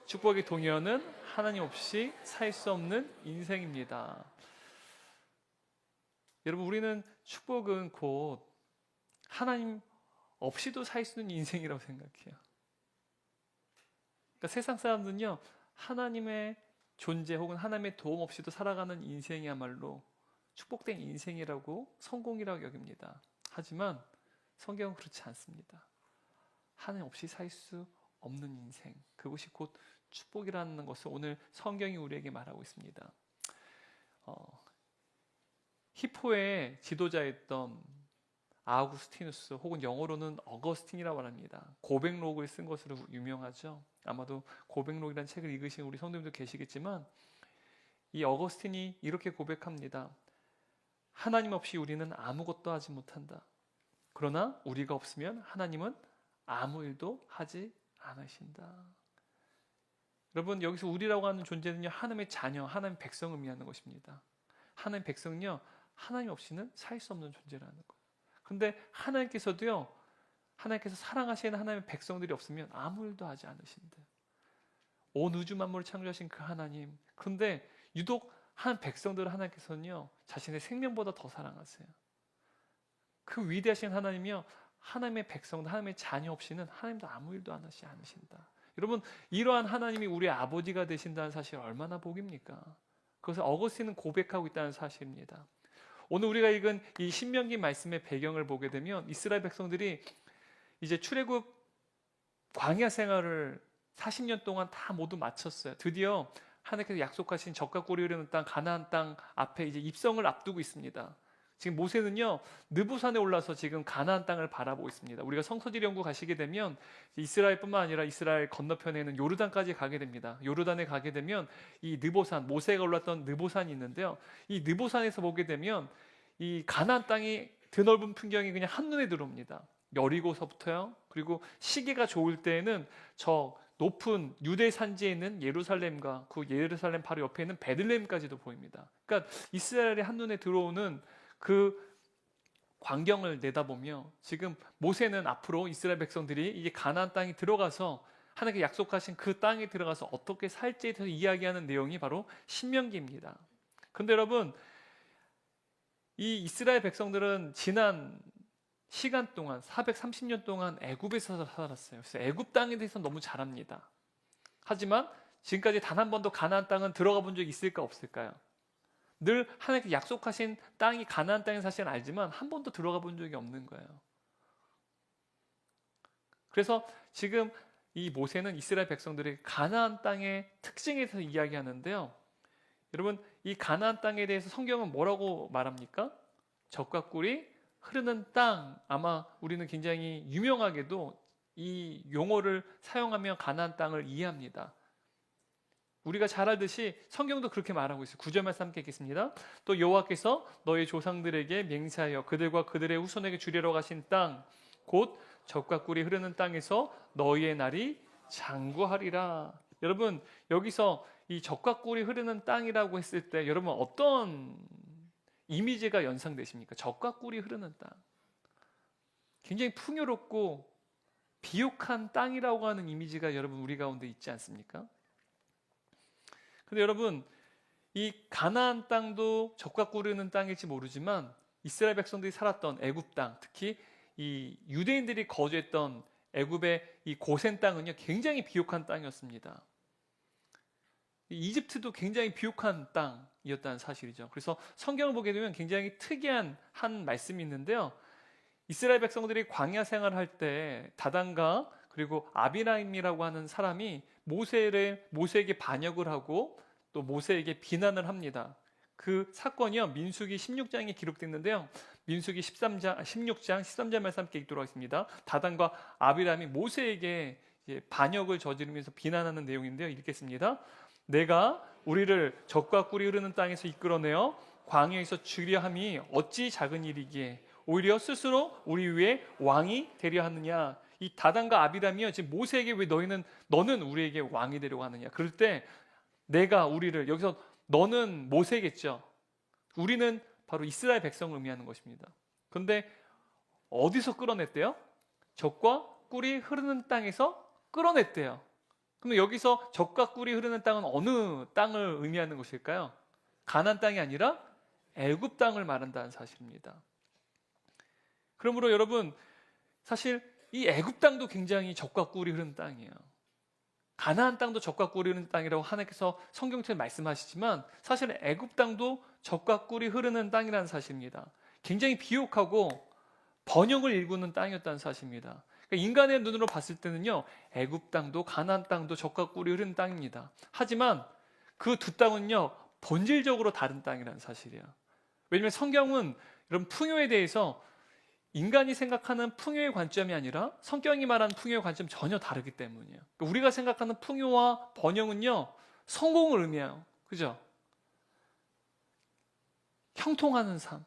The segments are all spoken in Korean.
축복의 동요는 하나님 없이 살 수 없는 인생입니다. 여러분, 우리는 축복은 곧 하나님 없이도 살 수 있는 인생이라고 생각해요. 그러니까 세상 사람들은요, 하나님의 존재 혹은 하나님의 도움 없이도 살아가는 인생이야말로 축복된 인생이라고, 성공이라고 여깁니다. 하지만 성경은 그렇지 않습니다. 하나님 없이 살 수 없는 인생, 그것이 곧 축복이라는 것을 오늘 성경이 우리에게 말하고 있습니다. 히포의 지도자였던 아우구스티누스, 혹은 영어로는 어거스틴이라고 말합니다. 고백록을 쓴 것으로 유명하죠. 아마도 고백록이라는 책을 읽으신 우리 성도님도 계시겠지만, 이 어거스틴이 이렇게 고백합니다. 하나님 없이 우리는 아무것도 하지 못한다. 그러나 우리가 없으면 하나님은 아무 일도 하지 않으신다. 여러분, 여기서 우리라고 하는 존재는요, 하나님의 자녀, 하나님의 백성을 의미하는 것입니다. 하나님의 백성은요, 하나님 없이는 살 수 없는 존재라는 거예요. 그런데 하나님께서도요, 하나님께서 사랑하시는 하나님의 백성들이 없으면 아무 일도 하지 않으신대요. 온 우주 만물을 창조하신 그 하나님, 그런데 유독 한 백성들을 하나님께서는요, 자신의 생명보다 더 사랑하세요. 그 위대하신 하나님이요, 하나님의 백성들, 하나님의 자녀 없이는 하나님도 아무 일도 하지 않으신다. 여러분, 이러한 하나님이 우리의 아버지가 되신다는 사실 얼마나 복입니까? 그것을 어거스틴은 고백하고 있다는 사실입니다. 오늘 우리가 읽은 이 신명기 말씀의 배경을 보게 되면, 이스라엘 백성들이 이제 출애굽 광야 생활을 40년 동안 다 모두 마쳤어요. 드디어 하나님께서 약속하신 젖과 꿀이 흐르는 땅, 가나안 땅 앞에 이제 입성을 앞두고 있습니다. 지금 모세는요, 느보산에 올라서 지금 가나안 땅을 바라보고 있습니다. 우리가 성서지 연구 가시게 되면 이스라엘뿐만 아니라 이스라엘 건너편에는 요르단까지 가게 됩니다. 요르단에 가게 되면 이 느보산, 모세가 올랐던 느보산이 있는데요, 이 느보산에서 보게 되면 이 가나안 땅이 드넓은 풍경이 그냥 한눈에 들어옵니다. 여리고서부터요, 그리고 시기가 좋을 때에는 저 높은 유대 산지에 있는 예루살렘과 그 예루살렘 바로 옆에 있는 베들레헴까지도 보입니다. 그러니까 이스라엘의 한눈에 들어오는 그 광경을 내다보며, 지금 모세는 앞으로 이스라엘 백성들이 이제 가나안 땅에 들어가서 하나님께 약속하신 그 땅에 들어가서 어떻게 살지에 대해서 이야기하는 내용이 바로 신명기입니다. 그런데 여러분, 이 이스라엘 백성들은 지난 시간 동안 430년 동안 애굽에서 살았어요. 그래서 애굽 땅에 대해서 너무 잘 압니다. 하지만 지금까지 단 한 번도 가나안 땅은 들어가 본 적이 있을까 없을까요? 늘 하나님께 약속하신 땅이 가나안 땅인 사실은 알지만 한 번도 들어가 본 적이 없는 거예요. 그래서 지금 이 모세는 이스라엘 백성들이 가나안 땅의 특징에 대해서 이야기하는데요, 여러분, 이 가나안 땅에 대해서 성경은 뭐라고 말합니까? 젖과 꿀이 흐르는 땅. 아마 우리는 굉장히 유명하게도 이 용어를 사용하며 가나안 땅을 이해합니다. 우리가 잘 알듯이 성경도 그렇게 말하고 있어요. 9절 말씀 함께 읽겠습니다. 또 여호와께서 너희 조상들에게 맹세하여 그들과 그들의 후손에게 주리라고 하신 땅, 곧 젖과 꿀이 흐르는 땅에서 너희의 날이 장구하리라. 여러분, 여기서 이 젖과 꿀이 흐르는 땅이라고 했을 때 여러분 어떤 이미지가 연상되십니까? 젖과 꿀이 흐르는 땅, 굉장히 풍요롭고 비옥한 땅이라고 하는 이미지가 여러분 우리 가운데 있지 않습니까? 근데 여러분, 이 가나안 땅도 젖과 꿀이 흐르는 땅일지 모르지만 이스라엘 백성들이 살았던 애굽 땅, 특히 이 유대인들이 거주했던 애굽의 이 고센 땅은요, 굉장히 비옥한 땅이었습니다. 이집트도 굉장히 비옥한 땅이었다는 사실이죠. 그래서 성경을 보게 되면 굉장히 특이한 한 말씀이 있는데요, 이스라엘 백성들이 광야 생활을 할 때 다단과 그리고 아비라임이라고 하는 사람이 모세에게 반역을 하고 또 모세에게 비난을 합니다. 그 사건이요, 민수기 16장에 기록되어 있는데요, 민수기 16장 13절 말씀 함께 읽도록 하겠습니다. 다단과 아비라임이 모세에게 반역을 저지르면서 비난하는 내용인데요, 읽겠습니다. 내가 우리를 젖과 꿀이 흐르는 땅에서 이끌어내어 광야에서 죽이려 함이 어찌 작은 일이기에 오히려 스스로 우리 위에 왕이 되려 하느냐. 이 다단과 아비람이요, 지금 모세에게 왜 너는 우리에게 왕이 되려고 하느냐. 그럴 때 내가 우리를, 여기서 너는 모세겠죠. 우리는 바로 이스라엘 백성을 의미하는 것입니다. 그런데 어디서 끌어냈대요? 젖과 꿀이 흐르는 땅에서 끌어냈대요. 그러면 여기서 젖과 꿀이 흐르는 땅은 어느 땅을 의미하는 것일까요? 가나안 땅이 아니라 애굽 땅을 말한다는 사실입니다. 그러므로 여러분, 사실 이 애굽 땅도 굉장히 젖과 꿀이 흐르는 땅이에요. 가나안 땅도 젖과 꿀이 흐르는 땅이라고 하나님께서 성경책에 말씀하시지만 사실 애굽 땅도 젖과 꿀이 흐르는 땅이라는 사실입니다. 굉장히 비옥하고 번영을 일구는 땅이었다는 사실입니다. 그러니까 인간의 눈으로 봤을 때는요, 애굽 땅도 가나안 땅도 젖과 꿀이 흐르는 땅입니다. 하지만 그 두 땅은요, 본질적으로 다른 땅이라는 사실이에요. 왜냐하면 성경은 이런 풍요에 대해서 인간이 생각하는 풍요의 관점이 아니라 성경이 말하는 풍요의 관점이 전혀 다르기 때문이에요. 그러니까 우리가 생각하는 풍요와 번영은요, 성공을 의미해요. 그죠? 형통하는 삶.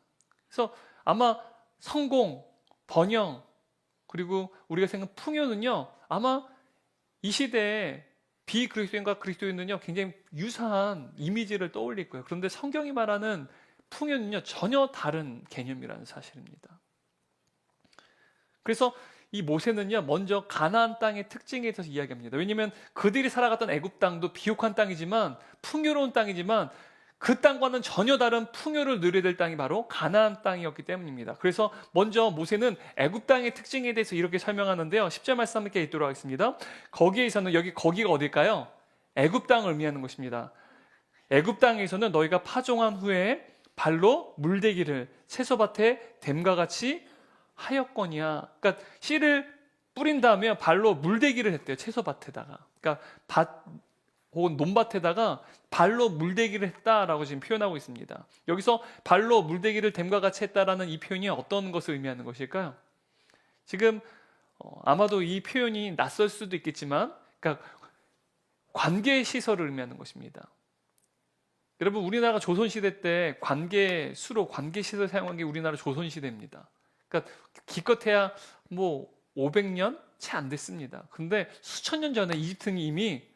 그래서 아마 성공, 번영, 그리고 우리가 생각하는 풍요는요, 아마 이 시대에 비그리스도인과 그리스도인은요, 굉장히 유사한 이미지를 떠올릴 거예요. 그런데 성경이 말하는 풍요는요, 전혀 다른 개념이라는 사실입니다. 그래서 이 모세는요, 먼저 가나안 땅의 특징에 대해서 이야기합니다. 왜냐하면 그들이 살아갔던 애굽 땅도 비옥한 땅이지만, 풍요로운 땅이지만 그 땅과는 전혀 다른 풍요를 누려야 될 땅이 바로 가나안 땅이었기 때문입니다. 그래서 먼저 모세는 애굽 땅의 특징에 대해서 이렇게 설명하는데요. 10절 말씀 함께 읽도록 하겠습니다. 거기에서는, 거기가 어딜까요? 애굽 땅을 의미하는 것입니다. 애굽 땅에서는 너희가 파종한 후에 발로 물대기를 채소밭에 댐과 같이 하였거니와. 그러니까 씨를 뿌린 다음에 발로 물대기를 했대요. 채소밭에다가. 그러니까 밭 혹은 논밭에다가 발로 물대기를 했다라고 지금 표현하고 있습니다. 여기서 발로 물대기를 댐과 같이 했다라는 이 표현이 어떤 것을 의미하는 것일까요? 지금 아마도 이 표현이 낯설 수도 있겠지만, 그러니까 관계 시설을 의미하는 것입니다. 여러분, 우리나라가 조선시대 때 관계수로 관계시설 사용한 게 우리나라 조선시대입니다. 그러니까 기껏해야 뭐 500년 채 안 됐습니다. 근데 수천 년 전에 이집트는 이미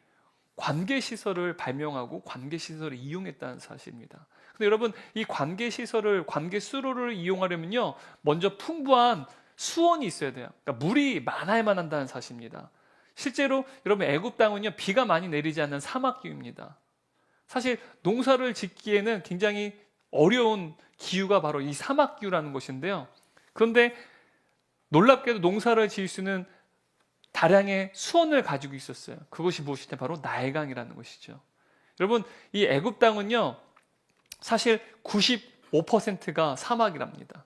관계시설을 발명하고 관계시설을 이용했다는 사실입니다. 근데 여러분, 이 관계시설을, 관계수로를 이용하려면요, 먼저 풍부한 수원이 있어야 돼요. 그러니까 물이 많아야만 한다는 사실입니다. 실제로 여러분, 애굽 땅은요, 비가 많이 내리지 않는 사막기후입니다. 사실 농사를 짓기에는 굉장히 어려운 기후가 바로 이 사막기후라는 것인데요. 그런데 놀랍게도 농사를 지을 수 있는 다량의 수원을 가지고 있었어요. 그것이 무엇이냐? 바로 나일강이라는 것이죠. 여러분, 이 애굽 땅은요, 사실 95%가 사막이랍니다.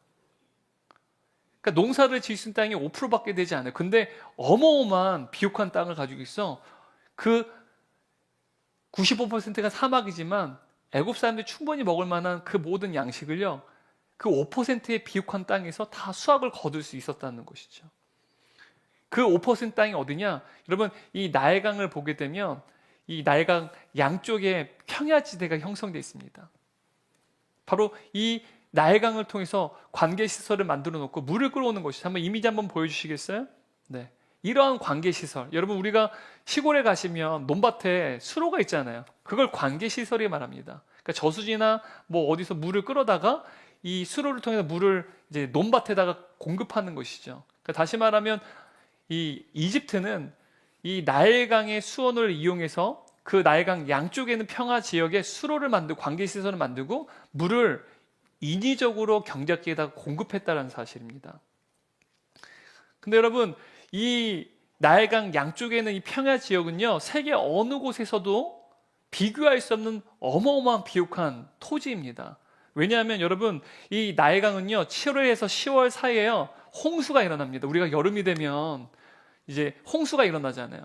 그러니까 농사를 지을 수 있는 땅이 5%밖에 되지 않아요. 근데 어마어마한 비옥한 땅을 가지고 있어. 그 95%가 사막이지만 애굽 사람들이 충분히 먹을 만한 그 모든 양식을요, 그 5%의 비옥한 땅에서 다 수확을 거둘 수 있었다는 것이죠. 그 5% 땅이 어디냐? 여러분, 이 나일강을 보게 되면 이 나일강 양쪽에 평야지대가 형성되어 있습니다. 바로 이 나일강을 통해서 관계시설을 만들어 놓고 물을 끌어오는 것이죠. 한번 이미지 한번 보여주시겠어요? 네. 이러한 관계시설, 여러분, 우리가 시골에 가시면 논밭에 수로가 있잖아요. 그걸 관계시설이 말합니다. 그러니까 저수지나 뭐 어디서 물을 끌어다가 이 수로를 통해서 물을 이제 논밭에다가 공급하는 것이죠. 그러니까 다시 말하면 이 이집트는 이 나일강의 수원을 이용해서 그 나일강 양쪽에 있는 평화 지역에 수로를 만들고 관계시설을 만들고 물을 인위적으로 경작지에다가 공급했다는 사실입니다. 근데 여러분, 이 나일강 양쪽에 있는 이 평야 지역은요, 세계 어느 곳에서도 비교할 수 없는 어마어마한 비옥한 토지입니다. 왜냐하면 여러분, 이 나일강은요, 7월에서 10월 사이에요, 홍수가 일어납니다. 우리가 여름이 되면 이제 홍수가 일어나잖아요.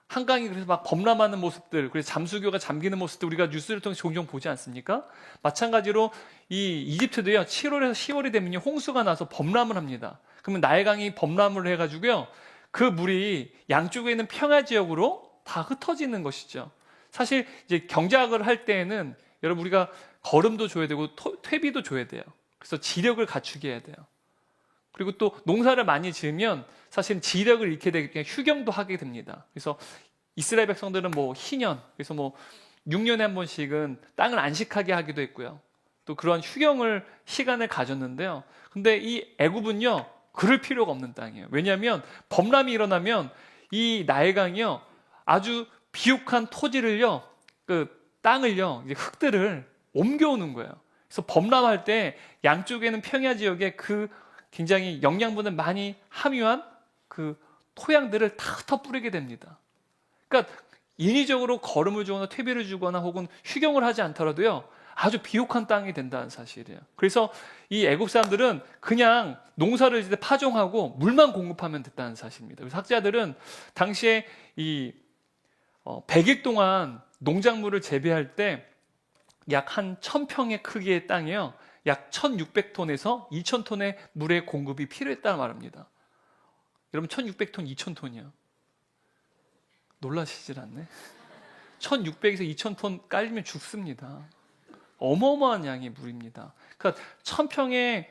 한강이 그래서 막 범람하는 모습들, 그래서 잠수교가 잠기는 모습들 우리가 뉴스를 통해 종종 보지 않습니까? 마찬가지로 이 이집트도요, 7월에서 10월이 되면 홍수가 나서 범람을 합니다. 그러면 나일강이 범람을 해가지고요, 그 물이 양쪽에 있는 평야 지역으로 다 흩어지는 것이죠. 사실 이제 경작을 할 때에는 여러분, 우리가 거름도 줘야 되고 퇴비도 줘야 돼요. 그래서 지력을 갖추게 해야 돼요. 그리고 또 농사를 많이 지으면 사실 지력을 잃게 되기 때문에 휴경도 하게 됩니다. 그래서 이스라엘 백성들은 뭐 희년, 그래서 뭐 6년에 한 번씩은 땅을 안식하게 하기도 했고요. 또 그런 휴경을 시간을 가졌는데요. 근데 이 애굽은요, 그럴 필요가 없는 땅이에요. 왜냐하면 범람이 일어나면 이 나일강이요, 아주 비옥한 토지를요, 그 땅을요, 이제 흙들을 옮겨오는 거예요. 그래서 범람할 때 양쪽에는 평야 지역에 그 굉장히 영양분을 많이 함유한 그 토양들을 다 흩어뿌리게 됩니다. 그러니까 인위적으로 거름을 주거나 퇴비를 주거나 혹은 휴경을 하지 않더라도요, 아주 비옥한 땅이 된다는 사실이에요. 그래서 이 애굽 사람들은 그냥 농사를 이제 파종하고 물만 공급하면 됐다는 사실입니다. 그래서 학자들은 당시에 이 100일 동안 농작물을 재배할 때 약 한 1000평의 크기의 땅이요, 약 1600톤에서 2000톤의 물의 공급이 필요했다는 말입니다. 여러분 1600톤, 2000톤이요. 놀라시질 않네? 1600에서 2000톤 깔리면 죽습니다. 어마어마한 양의 물입니다. 그러니까 1000평의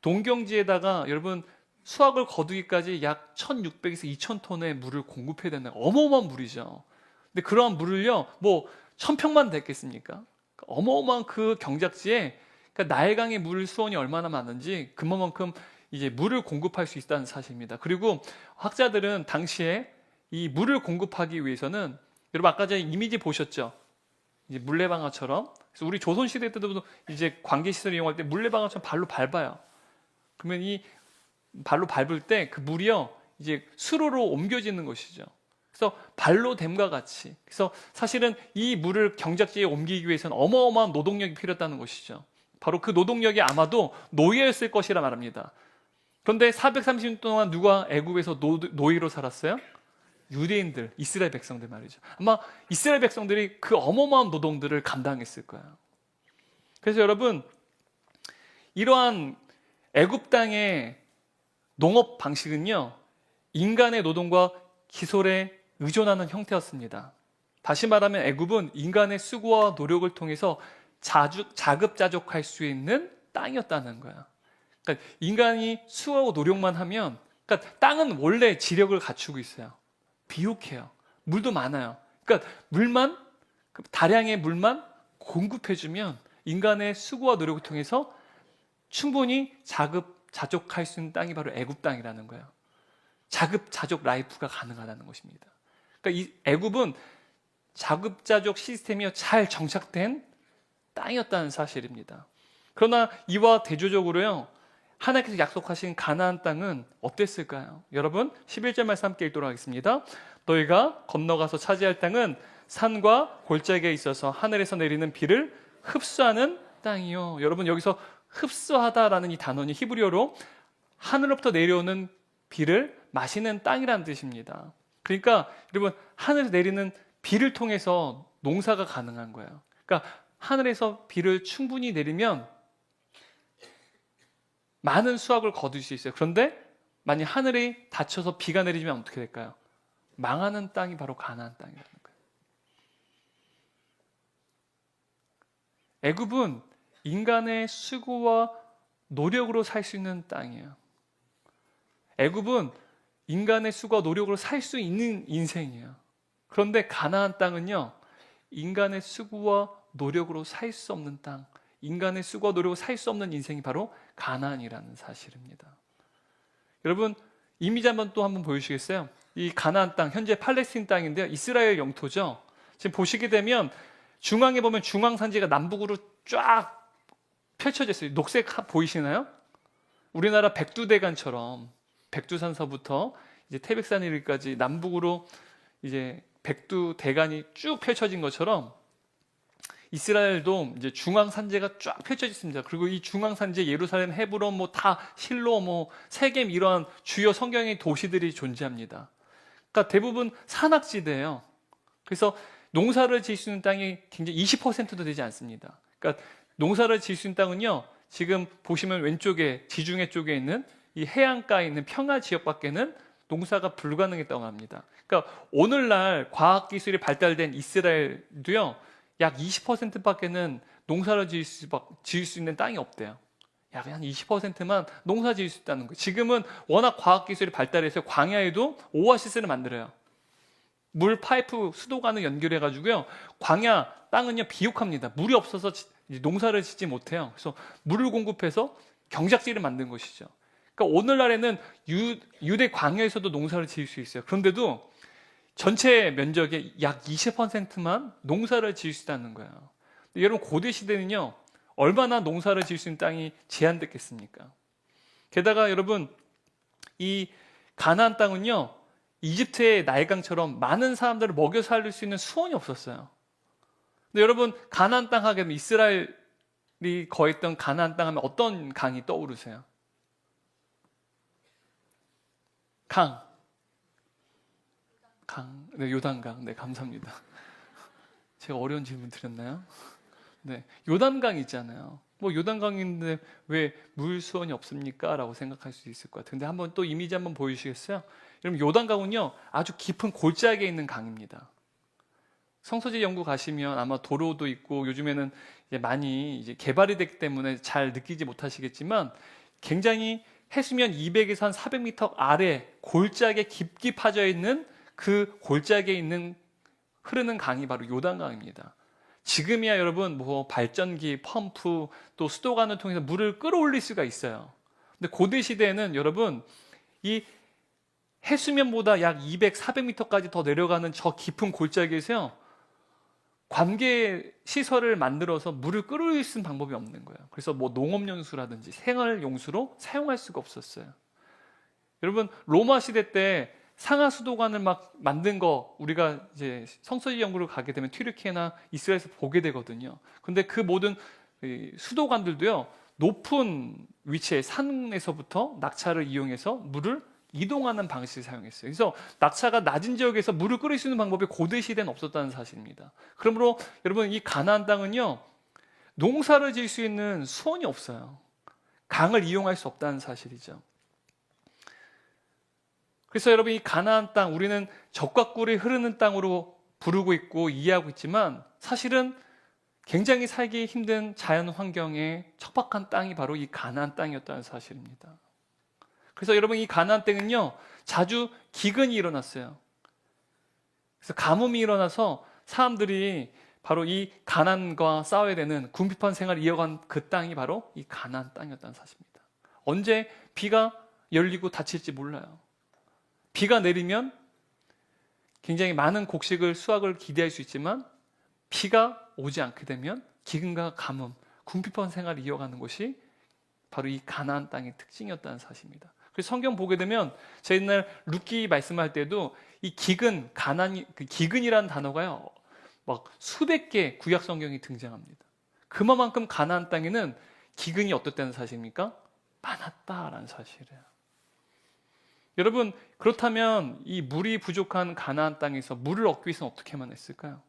동경지에다가 여러분 수확을 거두기까지 약 1600에서 2000톤의 물을 공급해야 되는 어마어마한 물이죠. 근데 그러한 물을요, 뭐 1000평만 됐겠습니까? 어마어마한 그 경작지에, 그러니까 나일강의 물 수원이 얼마나 많은지 그만큼 이제 물을 공급할 수 있다는 사실입니다. 그리고 학자들은 당시에 이 물을 공급하기 위해서는, 여러분 아까 전에 이미지 보셨죠? 이제 물레방아처럼. 그래서 우리 조선시대 때도 이제 관계시설 이용할 때 물레방아처럼 발로 밟아요. 그러면 이 발로 밟을 때 그 물이요, 이제 수로로 옮겨지는 것이죠. 그래서 발로 댐과 같이. 그래서 사실은 이 물을 경작지에 옮기기 위해서는 어마어마한 노동력이 필요했다는 것이죠. 바로 그 노동력이 아마도 노예였을 것이라 말합니다. 그런데 430년 동안 누가 애굽에서 노예로 살았어요? 유대인들, 이스라엘 백성들 말이죠. 아마 이스라엘 백성들이 그 어마어마한 노동들을 감당했을 거예요. 그래서 여러분, 이러한 애굽 땅의 농업 방식은요, 인간의 노동과 기술에 의존하는 형태였습니다. 다시 말하면 애굽은 인간의 수고와 노력을 통해서 자급자족할 수 있는 땅이었다는 거예요. 그러니까 인간이 수고하고 노력만 하면, 그러니까 땅은 원래 지력을 갖추고 있어요. 비옥해요. 물도 많아요. 그러니까 다량의 물만 공급해주면 인간의 수고와 노력을 통해서 충분히 자급자족할 수 있는 땅이 바로 애굽 땅이라는 거예요. 자급자족 라이프가 가능하다는 것입니다. 그러니까 이 애굽은 자급자족 시스템이 잘 정착된 땅이었다는 사실입니다. 그러나 이와 대조적으로요, 하나님께서 약속하신 가나안 땅은 어땠을까요? 여러분 11절 말씀 함께 읽도록 하겠습니다. 너희가 건너가서 차지할 땅은 산과 골짜기에 있어서 하늘에서 내리는 비를 흡수하는 땅이요. 여러분 여기서 흡수하다라는 이 단어는 히브리어로 하늘로부터 내려오는 비를 마시는 땅이라는 뜻입니다. 그러니까 여러분 하늘에서 내리는 비를 통해서 농사가 가능한 거예요. 그러니까 하늘에서 비를 충분히 내리면 많은 수확을 거둘 수 있어요. 그런데 만약 하늘이 닫혀서 비가 내리면 어떻게 될까요? 망하는 땅이 바로 가나안 땅이라는 거예요. 애굽은 인간의 수고와 노력으로 살 수 있는 땅이에요. 애굽은 인간의 수고와 노력으로 살 수 있는 인생이에요. 그런데 가나안 땅은요, 인간의 수고와 노력으로 살 수 없는 땅, 인간의 수고와 노력으로 살 수 없는 인생이 바로 가나안이라는 사실입니다. 여러분 이미지 한번 보여주시겠어요? 이 가나안 땅, 현재 팔레스틴 땅인데요, 이스라엘 영토죠. 지금 보시게 되면 중앙에 보면 중앙산지가 남북으로 쫙 펼쳐져 있어요. 녹색 보이시나요? 우리나라 백두대간처럼 백두산서부터 이제 태백산 이르기까지 남북으로 이제 백두대간이 쭉 펼쳐진 것처럼 이스라엘도 이제 중앙산지가 쫙 펼쳐져 있습니다. 그리고 이 중앙산지에 예루살렘, 헤브론, 다 실로, 세겜 이러한 주요 성경의 도시들이 존재합니다. 그러니까 대부분 산악지대예요. 그래서 농사를 지을 수 있는 땅이 굉장히 20%도 되지 않습니다. 그러니까 농사를 지을 수 있는 땅은요, 지금 보시면 왼쪽에 지중해 쪽에 있는 이 해안가에 있는 평야 지역밖에는 농사가 불가능했다고 합니다. 그러니까 오늘날 과학기술이 발달된 이스라엘도요, 약 20%밖에는 농사를 지을 수 있는 땅이 없대요. 약 한 20%만 농사 지을 수 있다는 거예요. 지금은 워낙 과학기술이 발달해서 광야에도 오아시스를 만들어요. 물 파이프 수도관을 연결해가지고요, 광야 땅은요 비옥합니다. 물이 없어서 농사를 짓지 못해요. 그래서 물을 공급해서 경작지를 만든 것이죠. 그러니까 오늘날에는 유대 광야에서도 농사를 지을 수 있어요. 그런데도 전체 면적의 약 20%만 농사를 지을 수 있다는 거예요. 여러분 고대 시대는요, 얼마나 농사를 지을 수 있는 땅이 제한됐겠습니까? 게다가 여러분 이 가나안 땅은요, 이집트의 나일강처럼 많은 사람들을 먹여 살릴 수 있는 수원이 없었어요. 근데 여러분 가나안 땅 하게 되면, 이스라엘이 거했던 가나안 땅 하면 어떤 강이 떠오르세요? 네, 요단강. 네, 감사합니다. 제가 어려운 질문 드렸나요? 네, 요단강 있잖아요. 뭐 요단강인데 왜 물수원이 없습니까? 라고 생각할 수 있을 것 같은데, 한번 또 이미지 한번 보여주시겠어요? 여러분 요단강은요, 아주 깊은 골짜기에 있는 강입니다. 성서지 연구 가시면 아마 도로도 있고, 요즘에는 이제 많이 이제 개발이 됐기 때문에 잘 느끼지 못하시겠지만, 굉장히 해수면 200에서 한 400m 아래 골짜기에 깊게 파져 있는 그 골짜기에 있는 흐르는 강이 바로 요단강입니다. 지금이야 여러분 뭐 발전기, 펌프, 또 수도관을 통해서 물을 끌어올릴 수가 있어요. 근데 고대 시대에는 여러분 이 해수면보다 약 200, 400m까지 더 내려가는 저 깊은 골짜기에서요, 관계 시설을 만들어서 물을 끌어올릴 수 있는 방법이 없는 거예요. 그래서 뭐 농업용수라든지 생활용수로 사용할 수가 없었어요. 여러분 로마 시대 때 상하수도관을 막 만든 거 우리가 이제 성서지 연구를 가게 되면 튀르키예나 이스라엘에서 보게 되거든요. 근데 그 모든 수도관들도요, 높은 위치에 산에서부터 낙차를 이용해서 물을 이동하는 방식을 사용했어요. 그래서 낙차가 낮은 지역에서 물을 끓일 수 있는 방법이 고대 시대는 없었다는 사실입니다. 그러므로 여러분 이 가나안 땅은요, 농사를 지을 수 있는 수원이 없어요. 강을 이용할 수 없다는 사실이죠. 그래서 여러분 이 가나안 땅, 우리는 젖과 꿀이 흐르는 땅으로 부르고 있고 이해하고 있지만, 사실은 굉장히 살기 힘든 자연 환경에 척박한 땅이 바로 이 가나안 땅이었다는 사실입니다. 그래서 여러분 이 가나안 땅은요, 자주 기근이 일어났어요. 그래서 가뭄이 일어나서 사람들이 바로 이 가난과 싸워야 되는 궁핍한 생활을 이어간 그 땅이 바로 이 가나안 땅이었다는 사실입니다. 언제 비가 열리고 닫힐지 몰라요. 비가 내리면 굉장히 많은 곡식을, 수확을 기대할 수 있지만, 비가 오지 않게 되면 기근과 가뭄, 궁핍한 생활을 이어가는 것이 바로 이 가나안 땅의 특징이었다는 사실입니다. 그래서 성경 보게 되면, 제가 옛날 룻기 말씀할 때도 이 기근, 그 기근이라는 단어가요, 막 수백 개 구약 성경이 등장합니다. 그만큼 가나안 땅에는 기근이 어떻다는 사실입니까? 많았다라는 사실이에요. 여러분 그렇다면 이 물이 부족한 가나안 땅에서 물을 얻기 위해서는 어떻게만 했을까요?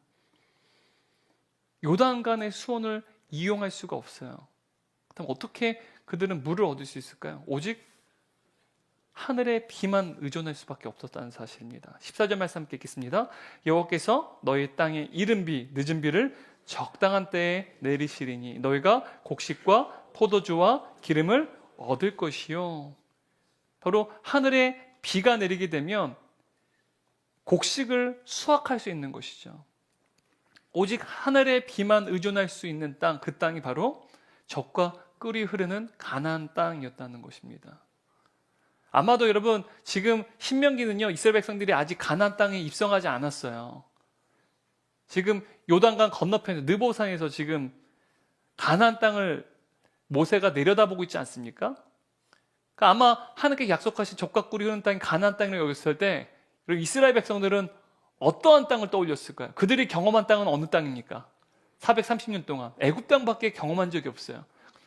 요단강의 수원을 이용할 수가 없어요. 그럼 어떻게 그들은 물을 얻을 수 있을까요? 오직 하늘의 비만 의존할 수밖에 없었다는 사실입니다. 14절 말씀 함께 읽겠습니다. 여호와께서 너희 땅에 이른 비, 늦은 비를 적당한 때에 내리시리니 너희가 곡식과 포도주와 기름을 얻을 것이요. 바로 하늘에 비가 내리게 되면 곡식을 수확할 수 있는 것이죠. 오직 하늘의 비만 의존할 수 있는 땅, 그 땅이 바로 젖과 꿀이 흐르는 가나안 땅이었다는 것입니다. 아마도 여러분 지금 신명기는요, 이스라엘 백성들이 아직 가나안 땅에 입성하지 않았어요. 지금 요단강 건너편에서 느보산에서 지금 가나안 땅을 모세가 내려다보고 있지 않습니까? 그러니까 아마 하나님께 약속하신 젖과 꿀이 흐르는 땅이 가나안 땅이라고 여겼을 때, 이스라엘 백성들은 어떠한 땅을 떠올렸을까요? 그들이 경험한 땅은 어느 땅입니까? 430년 동안 애굽 땅밖에 경험한 적이 없어요.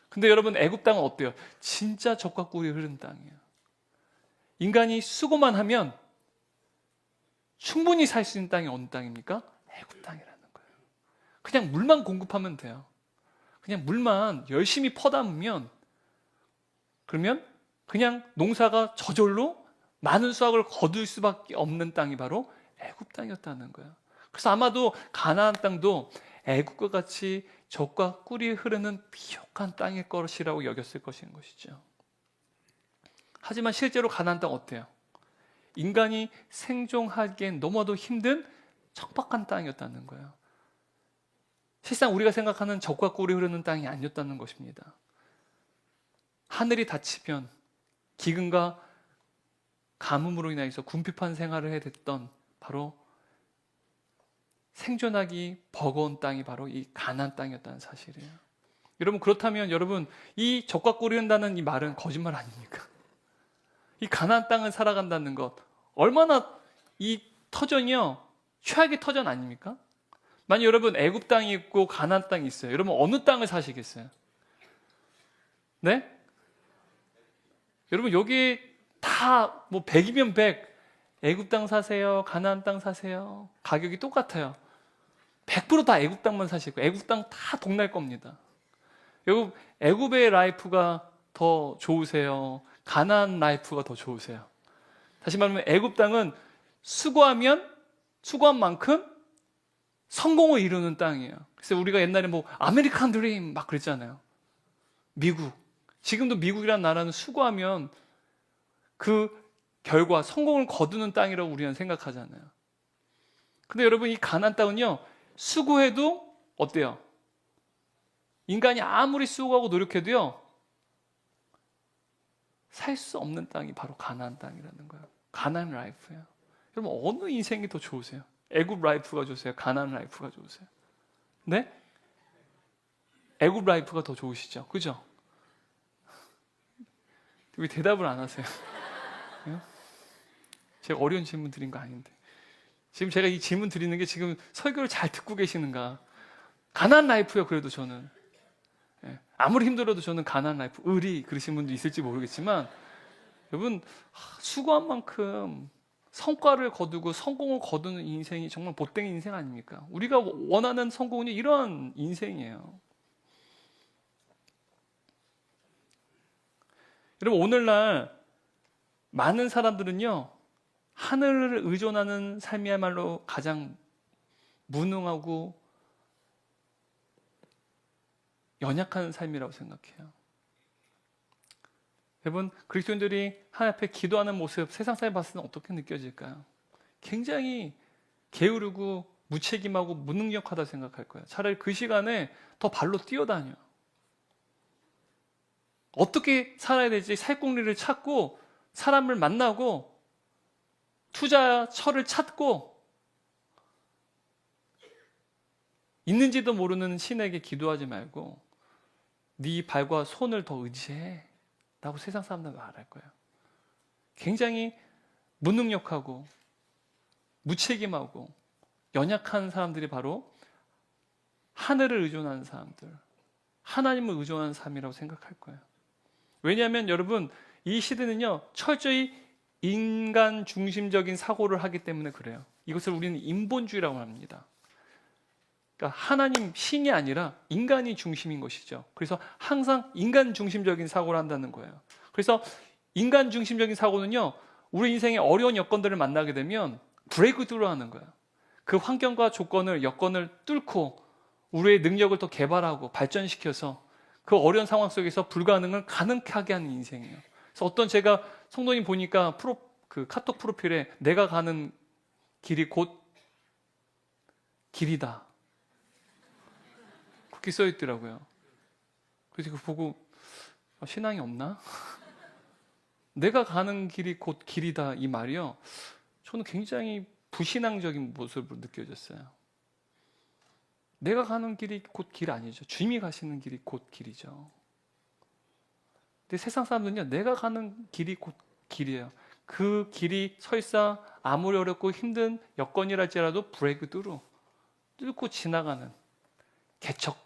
근데 여러분 애굽 땅은 어때요? 진짜 젖과 꿀이 흐르는 땅이에요. 인간이 수고만 하면 충분히 살 수 있는 땅이 어느 땅입니까? 애굽 땅이라는 거예요. 그냥 물만 공급하면 돼요. 그냥 물만 열심히 퍼담으면, 그러면 그냥 농사가 저절로 많은 수확을 거둘 수밖에 없는 땅이 바로 애굽 땅이었다는 거예요. 그래서 아마도 가나안 땅도 애굽과 같이 젖과 꿀이 흐르는 비옥한 땅일 것이라고 여겼을 것인 것이죠. 하지만 실제로 가나안 땅 어때요? 인간이 생존하기엔 너무도 힘든 척박한 땅이었다는 거예요. 실상 우리가 생각하는 젖과 꿀이 흐르는 땅이 아니었다는 것입니다. 하늘이 닫히면 기근과 가뭄으로 인해서 궁핍한 생활을 해야 됐던 바로 생존하기 버거운 땅이 바로 이 가나안 땅이었다는 사실이에요. 여러분, 그렇다면 여러분, 이 적과 꿀이른다는 이 말은 거짓말 아닙니까? 이 가나안 땅을 살아간다는 것, 얼마나 이 터전이요 최악의 터전 아닙니까? 만약 여러분 애굽 땅이 있고 가나안 땅이 있어요. 여러분 어느 땅을 사시겠어요? 네? 여러분 여기 다 뭐 100이면 100, 애굽 땅 사세요, 가나안 땅 사세요. 가격이 똑같아요. 100%다 애굽 땅만 사실 거예요. 애굽 땅 다 동날 겁니다. 여러분 애굽의 라이프가 더 좋으세요? 가나안 라이프가 더 좋으세요? 다시 말하면 애굽 땅은 수고한 만큼 성공을 이루는 땅이에요. 그래서 우리가 옛날에 뭐 아메리칸 드림 막 그랬잖아요. 미국. 지금도 미국이라는 나라는 수고하면 그 결과 성공을 거두는 땅이라고 우리는 생각하잖아요. 근데 여러분 이 가나안 땅은요 수고해도 어때요? 인간이 아무리 수고하고 노력해도요 살 수 없는 땅이 바로 가나안 땅이라는 거예요. 가나안 라이프예요. 여러분 어느 인생이 더 좋으세요? 애굽 라이프가 좋으세요? 가나안 라이프가 좋으세요? 네? 애굽 라이프가 더 좋으시죠? 그죠? 왜 대답을 안 하세요? 제가 어려운 질문 드린 거 아닌데. 지금 제가 이 질문 드리는 게 지금 설교를 잘 듣고 계시는가? 가나안 라이프요. 그래도 저는 아무리 힘들어도 저는 가나안 라이프, 의리 그러신 분도 있을지 모르겠지만 여러분 수고한 만큼 성과를 거두고 성공을 거두는 인생이 정말 못된 인생 아닙니까? 우리가 원하는 성공은 이런 인생이에요. 여러분 오늘날 많은 사람들은요 하늘을 의존하는 삶이야말로 가장 무능하고 연약한 삶이라고 생각해요. 여러분 그리스도인들이 하나님 앞에 기도하는 모습 세상 사람이 봤을 때는 어떻게 느껴질까요? 굉장히 게으르고 무책임하고 무능력하다 생각할 거예요. 차라리 그 시간에 더 발로 뛰어다녀. 어떻게 살아야 될지 살공리를 찾고 사람을 만나고 투자처를 찾고 있는지도 모르는 신에게 기도하지 말고 네 발과 손을 더 의지해 라고 세상 사람들은 말할 거예요. 굉장히 무능력하고 무책임하고 연약한 사람들이 바로 하늘을 의존하는 사람들, 하나님을 의존하는 삶이라고 생각할 거예요. 왜냐하면 여러분 이 시대는요 철저히 인간 중심적인 사고를 하기 때문에 그래요. 이것을 우리는 인본주의라고 합니다. 그러니까 하나님 신이 아니라 인간이 중심인 것이죠. 그래서 항상 인간 중심적인 사고를 한다는 거예요. 그래서 인간 중심적인 사고는요 우리 인생의 어려운 여건들을 만나게 되면 브레이크 스루 하는 거예요. 그 환경과 여건을 뚫고 우리의 능력을 더 개발하고 발전시켜서 그 어려운 상황 속에서 불가능을 가능하게 하는 인생이에요. 그래서 어떤 제가 성도님 보니까 그 카톡 프로필에 내가 가는 길이 곧 길이다 그렇게 써 있더라고요. 그래서 그거 보고 신앙이 없나? 내가 가는 길이 곧 길이다 이 말이요 저는 굉장히 부신앙적인 모습으로 느껴졌어요. 내가 가는 길이 곧 길 아니죠. 주님이 가시는 길이 곧 길이죠. 근데 세상 사람들은요 내가 가는 길이 곧 길이에요. 그 길이 설사 아무리 어렵고 힘든 여건이랄지라도 브레이크 뚫고 지나가는 개척,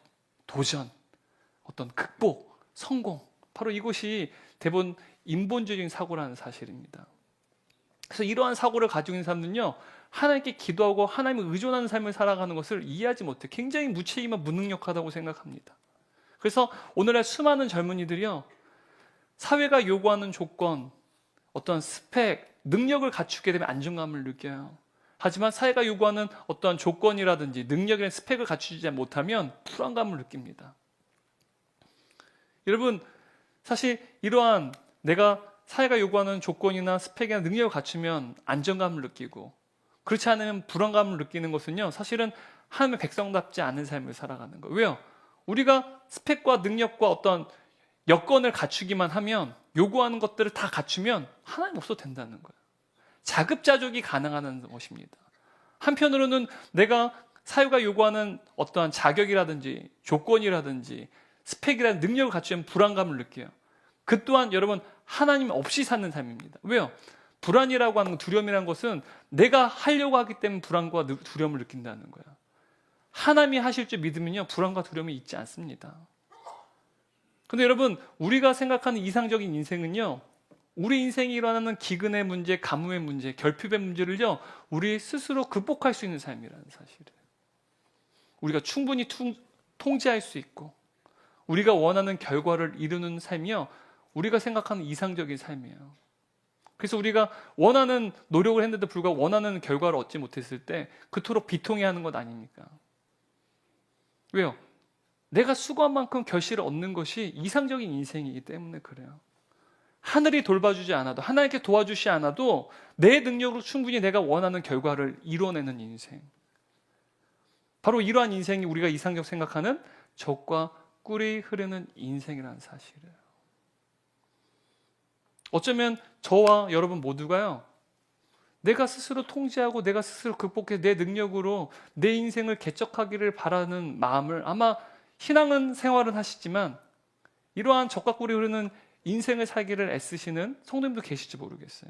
도전, 어떤 극복, 성공 바로 이것이 대부분 인본주의적인 사고라는 사실입니다. 그래서 이러한 사고를 가지고 있는 사람들은요 하나님께 기도하고 하나님을 의존하는 삶을 살아가는 것을 이해하지 못해 굉장히 무책임하고 무능력하다고 생각합니다. 그래서 오늘날 수많은 젊은이들이요 사회가 요구하는 조건, 어떤 스펙, 능력을 갖추게 되면 안정감을 느껴요. 하지만 사회가 요구하는 어떤 조건이라든지 능력이나 스펙을 갖추지 못하면 불안감을 느낍니다. 여러분 사실 이러한 내가 사회가 요구하는 조건이나 스펙이나 능력을 갖추면 안정감을 느끼고 그렇지 않으면 불안감을 느끼는 것은요 사실은 하나님의 백성답지 않은 삶을 살아가는 거예요. 왜요? 우리가 스펙과 능력과 어떤 여건을 갖추기만 하면 요구하는 것들을 다 갖추면 하나님 없어도 된다는 거예요. 자급자족이 가능한 것입니다. 한편으로는 내가 사회가 요구하는 어떠한 자격이라든지 조건이라든지 스펙이라는 능력을 갖추면 불안감을 느껴요. 그 또한 여러분 하나님 없이 사는 삶입니다. 왜요? 불안이라고 하는 두려움이라는 것은 내가 하려고 하기 때문에 불안과 두려움을 느낀다는 거예요. 하나님이 하실 줄 믿으면요 불안과 두려움이 있지 않습니다. 근데 여러분 우리가 생각하는 이상적인 인생은요 우리 인생이 일어나는 기근의 문제, 가뭄의 문제, 결핍의 문제를요 우리 스스로 극복할 수 있는 삶이라는 사실이에요. 우리가 충분히 통제할 수 있고 우리가 원하는 결과를 이루는 삶이요 우리가 생각하는 이상적인 삶이에요. 그래서 우리가 원하는 노력을 했는데도 불구하고 원하는 결과를 얻지 못했을 때 그토록 비통해하는 것 아닙니까? 왜요? 내가 수고한 만큼 결실을 얻는 것이 이상적인 인생이기 때문에 그래요. 하늘이 돌봐주지 않아도 하나님께 도와주시 않아도 내 능력으로 충분히 내가 원하는 결과를 이뤄내는 인생. 바로 이러한 인생이 우리가 이상적 생각하는 젖과 꿀이 흐르는 인생이라는 사실이에요. 어쩌면 저와 여러분 모두가요 내가 스스로 통제하고 내가 스스로 극복해 내 능력으로 내 인생을 개척하기를 바라는 마음을 아마 신앙은 생활은 하시지만 이러한 젖과 꿀이 흐르는 인생을 살기를 애쓰시는 성도님도 계실지 모르겠어요.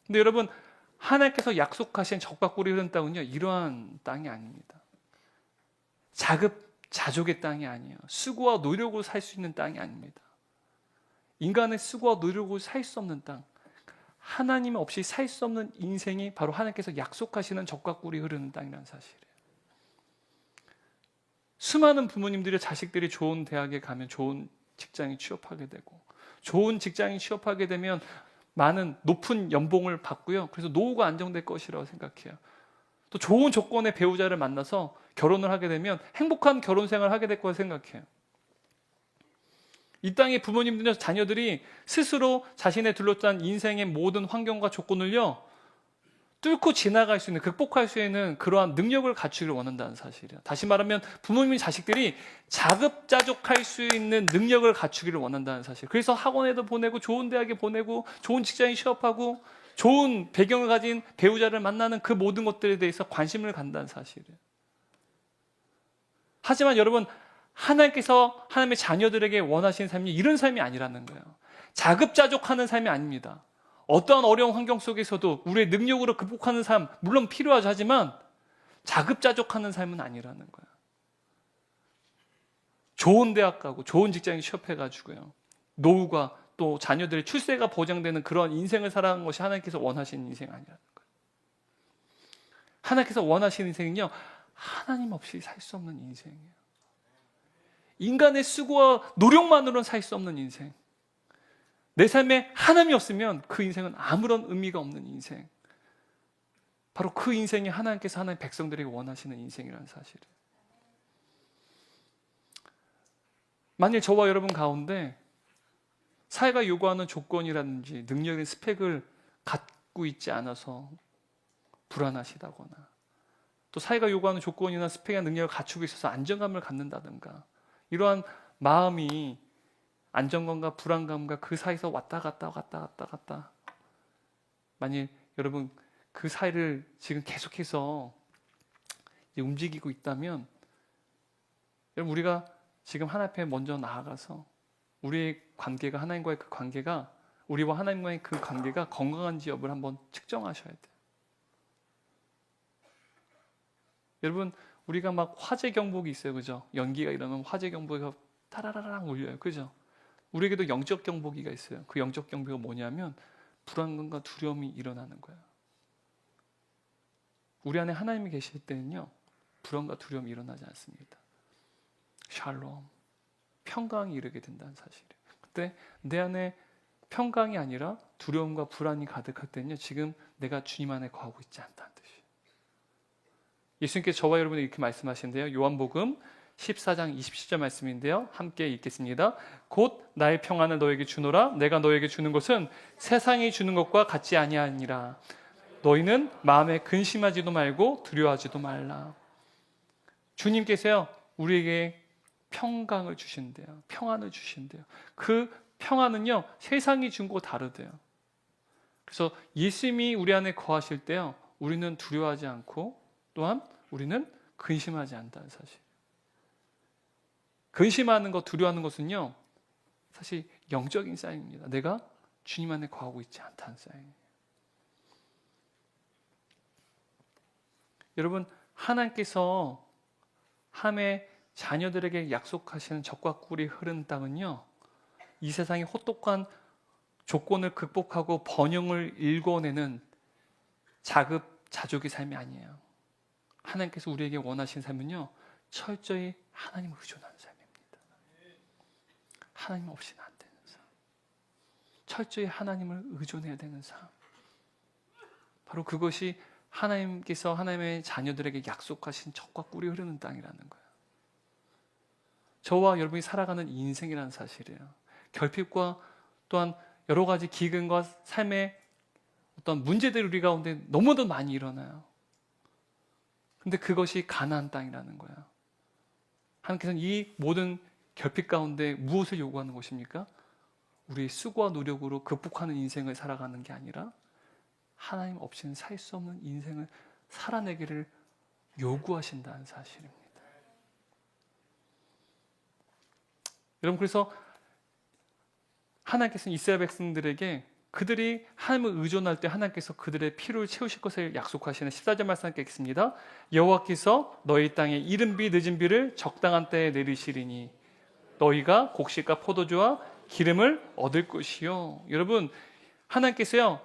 근데 여러분 하나님께서 약속하신 젖과 꿀이 흐르는 땅은요 이러한 땅이 아닙니다. 자급자족의 땅이 아니에요. 수고와 노력으로 살 수 있는 땅이 아닙니다. 인간의 수고와 노력으로 살 수 없는 땅, 하나님 없이 살 수 없는 인생이 바로 하나님께서 약속하시는 젖과 꿀이 흐르는 땅이라는 사실이에요. 수많은 부모님들이 자식들이 좋은 대학에 가면 좋은 직장에 취업하게 되고 좋은 직장에 취업하게 되면 많은 높은 연봉을 받고요. 그래서 노후가 안정될 것이라고 생각해요. 또 좋은 조건의 배우자를 만나서 결혼을 하게 되면 행복한 결혼 생활을 하게 될 거라 생각해요. 이 땅의 부모님들과 자녀들이 스스로 자신의 둘러싼 인생의 모든 환경과 조건을요 뚫고 지나갈 수 있는, 극복할 수 있는 그러한 능력을 갖추기를 원한다는 사실이에요. 다시 말하면 부모님 자식들이 자급자족할 수 있는 능력을 갖추기를 원한다는 사실. 그래서 학원에도 보내고 좋은 대학에 보내고 좋은 직장에 취업하고 좋은 배경을 가진 배우자를 만나는 그 모든 것들에 대해서 관심을 갖는다는 사실이에요. 하지만 여러분 하나님께서 하나님의 자녀들에게 원하시는 삶이 이런 삶이 아니라는 거예요. 자급자족하는 삶이 아닙니다. 어떠한 어려운 환경 속에서도 우리의 능력으로 극복하는 삶 물론 필요하죠. 하지만 자급자족하는 삶은 아니라는 거예요. 좋은 대학 가고 좋은 직장에 취업해가지고요 노후가 또 자녀들의 출세가 보장되는 그런 인생을 살아가는 것이 하나님께서 원하시는 인생 아니라는 거예요. 하나님께서 원하시는 인생은요 하나님 없이 살 수 없는 인생이에요. 인간의 수고와 노력만으로는 살 수 없는 인생. 내 삶에 하나님이 없으면 그 인생은 아무런 의미가 없는 인생. 바로 그 인생이 하나님께서 하나님의 백성들에게 원하시는 인생이라는 사실이에요. 만일 저와 여러분 가운데 사회가 요구하는 조건이라든지 능력의 스펙을 갖고 있지 않아서 불안하시다거나 또 사회가 요구하는 조건이나 스펙이나 능력을 갖추고 있어서 안정감을 갖는다든가 이러한 마음이 안정감과 불안감과 그 사이에서 왔다 갔다 만일 여러분 그 사이를 지금 계속해서 움직이고 있다면 여러분 우리가 지금 하나님 앞에 먼저 나아가서 우리의 관계가 하나님과의 그 관계가 우리와 하나님과의 그 관계가 건강한지 여부를 한번 측정하셔야 돼요. 여러분 우리가 막 화재 경보기 있어요. 그죠? 연기가 일어나면 화재 경보기가 타라라랑 울려요. 그죠? 우리에게도 영적 경보기가 있어요. 그 영적 경보기가 뭐냐면 불안감과 두려움이 일어나는 거예요. 우리 안에 하나님이 계실 때는요 불안과 두려움이 일어나지 않습니다. 샬롬, 평강이 이르게 된다는 사실이에요. 그때 내 안에 평강이 아니라 두려움과 불안이 가득할 때는요 지금 내가 주님 안에 거하고 있지 않다는 뜻이에요. 예수님께서 저와 여러분에게 이렇게 말씀하시는데요. 요한복음 14장 27절 말씀인데요. 함께 읽겠습니다. 곧 나의 평안을 너에게 주노라. 내가 너에게 주는 것은 세상이 주는 것과 같지 아니하니라. 너희는 마음에 근심하지도 말고 두려워하지도 말라. 주님께서요 우리에게 평강을 주신대요. 평안을 주신대요. 그 평안은요 세상이 준 거 다르대요. 그래서 예수님이 우리 안에 거하실 때요 우리는 두려워하지 않고 또한 우리는 근심하지 않다는 사실. 근심하는 것, 두려워하는 것은요, 사실 영적인 사인입니다. 내가 주님 안에 거하고 있지 않다는 사인이에요. 여러분, 하나님께서 함의 자녀들에게 약속하시는 적과 꿀이 흐르는 땅은요, 이 세상의 혹독한 조건을 극복하고 번영을 일궈내는 자급자족의 삶이 아니에요. 하나님께서 우리에게 원하시는 삶은요, 철저히 하나님을 의존하는 삶입니다. 하나님 없이는 안 되는 삶. 철저히 하나님을 의존해야 되는 삶. 바로 그것이 하나님께서 하나님의 자녀들에게 약속하신 적과 꿀이 흐르는 땅이라는 거예요. 저와 여러분이 살아가는 인생이라는 사실이에요. 결핍과 또한 여러 가지 기근과 삶의 어떤 문제들이 우리 가운데 너무도 많이 일어나요. 근데 그것이 가나안 땅이라는 거예요. 하나님께서는 이 모든 결핍 가운데 무엇을 요구하는 것입니까? 우리의 수고와 노력으로 극복하는 인생을 살아가는 게 아니라 하나님 없이는 살 수 없는 인생을 살아내기를 요구하신다는 사실입니다. 여러분, 그래서 하나님께서는 이스라엘 백성들에게 그들이 하나님을 의존할 때 하나님께서 그들의 필요를 채우실 것을 약속하시는 14절 말씀 함께 읽겠습니다. 여호와께서 너희 땅에 이른 비 늦은 비를 적당한 때에 내리시리니 너희가 곡식과 포도주와 기름을 얻을 것이요. 여러분, 하나님께서요,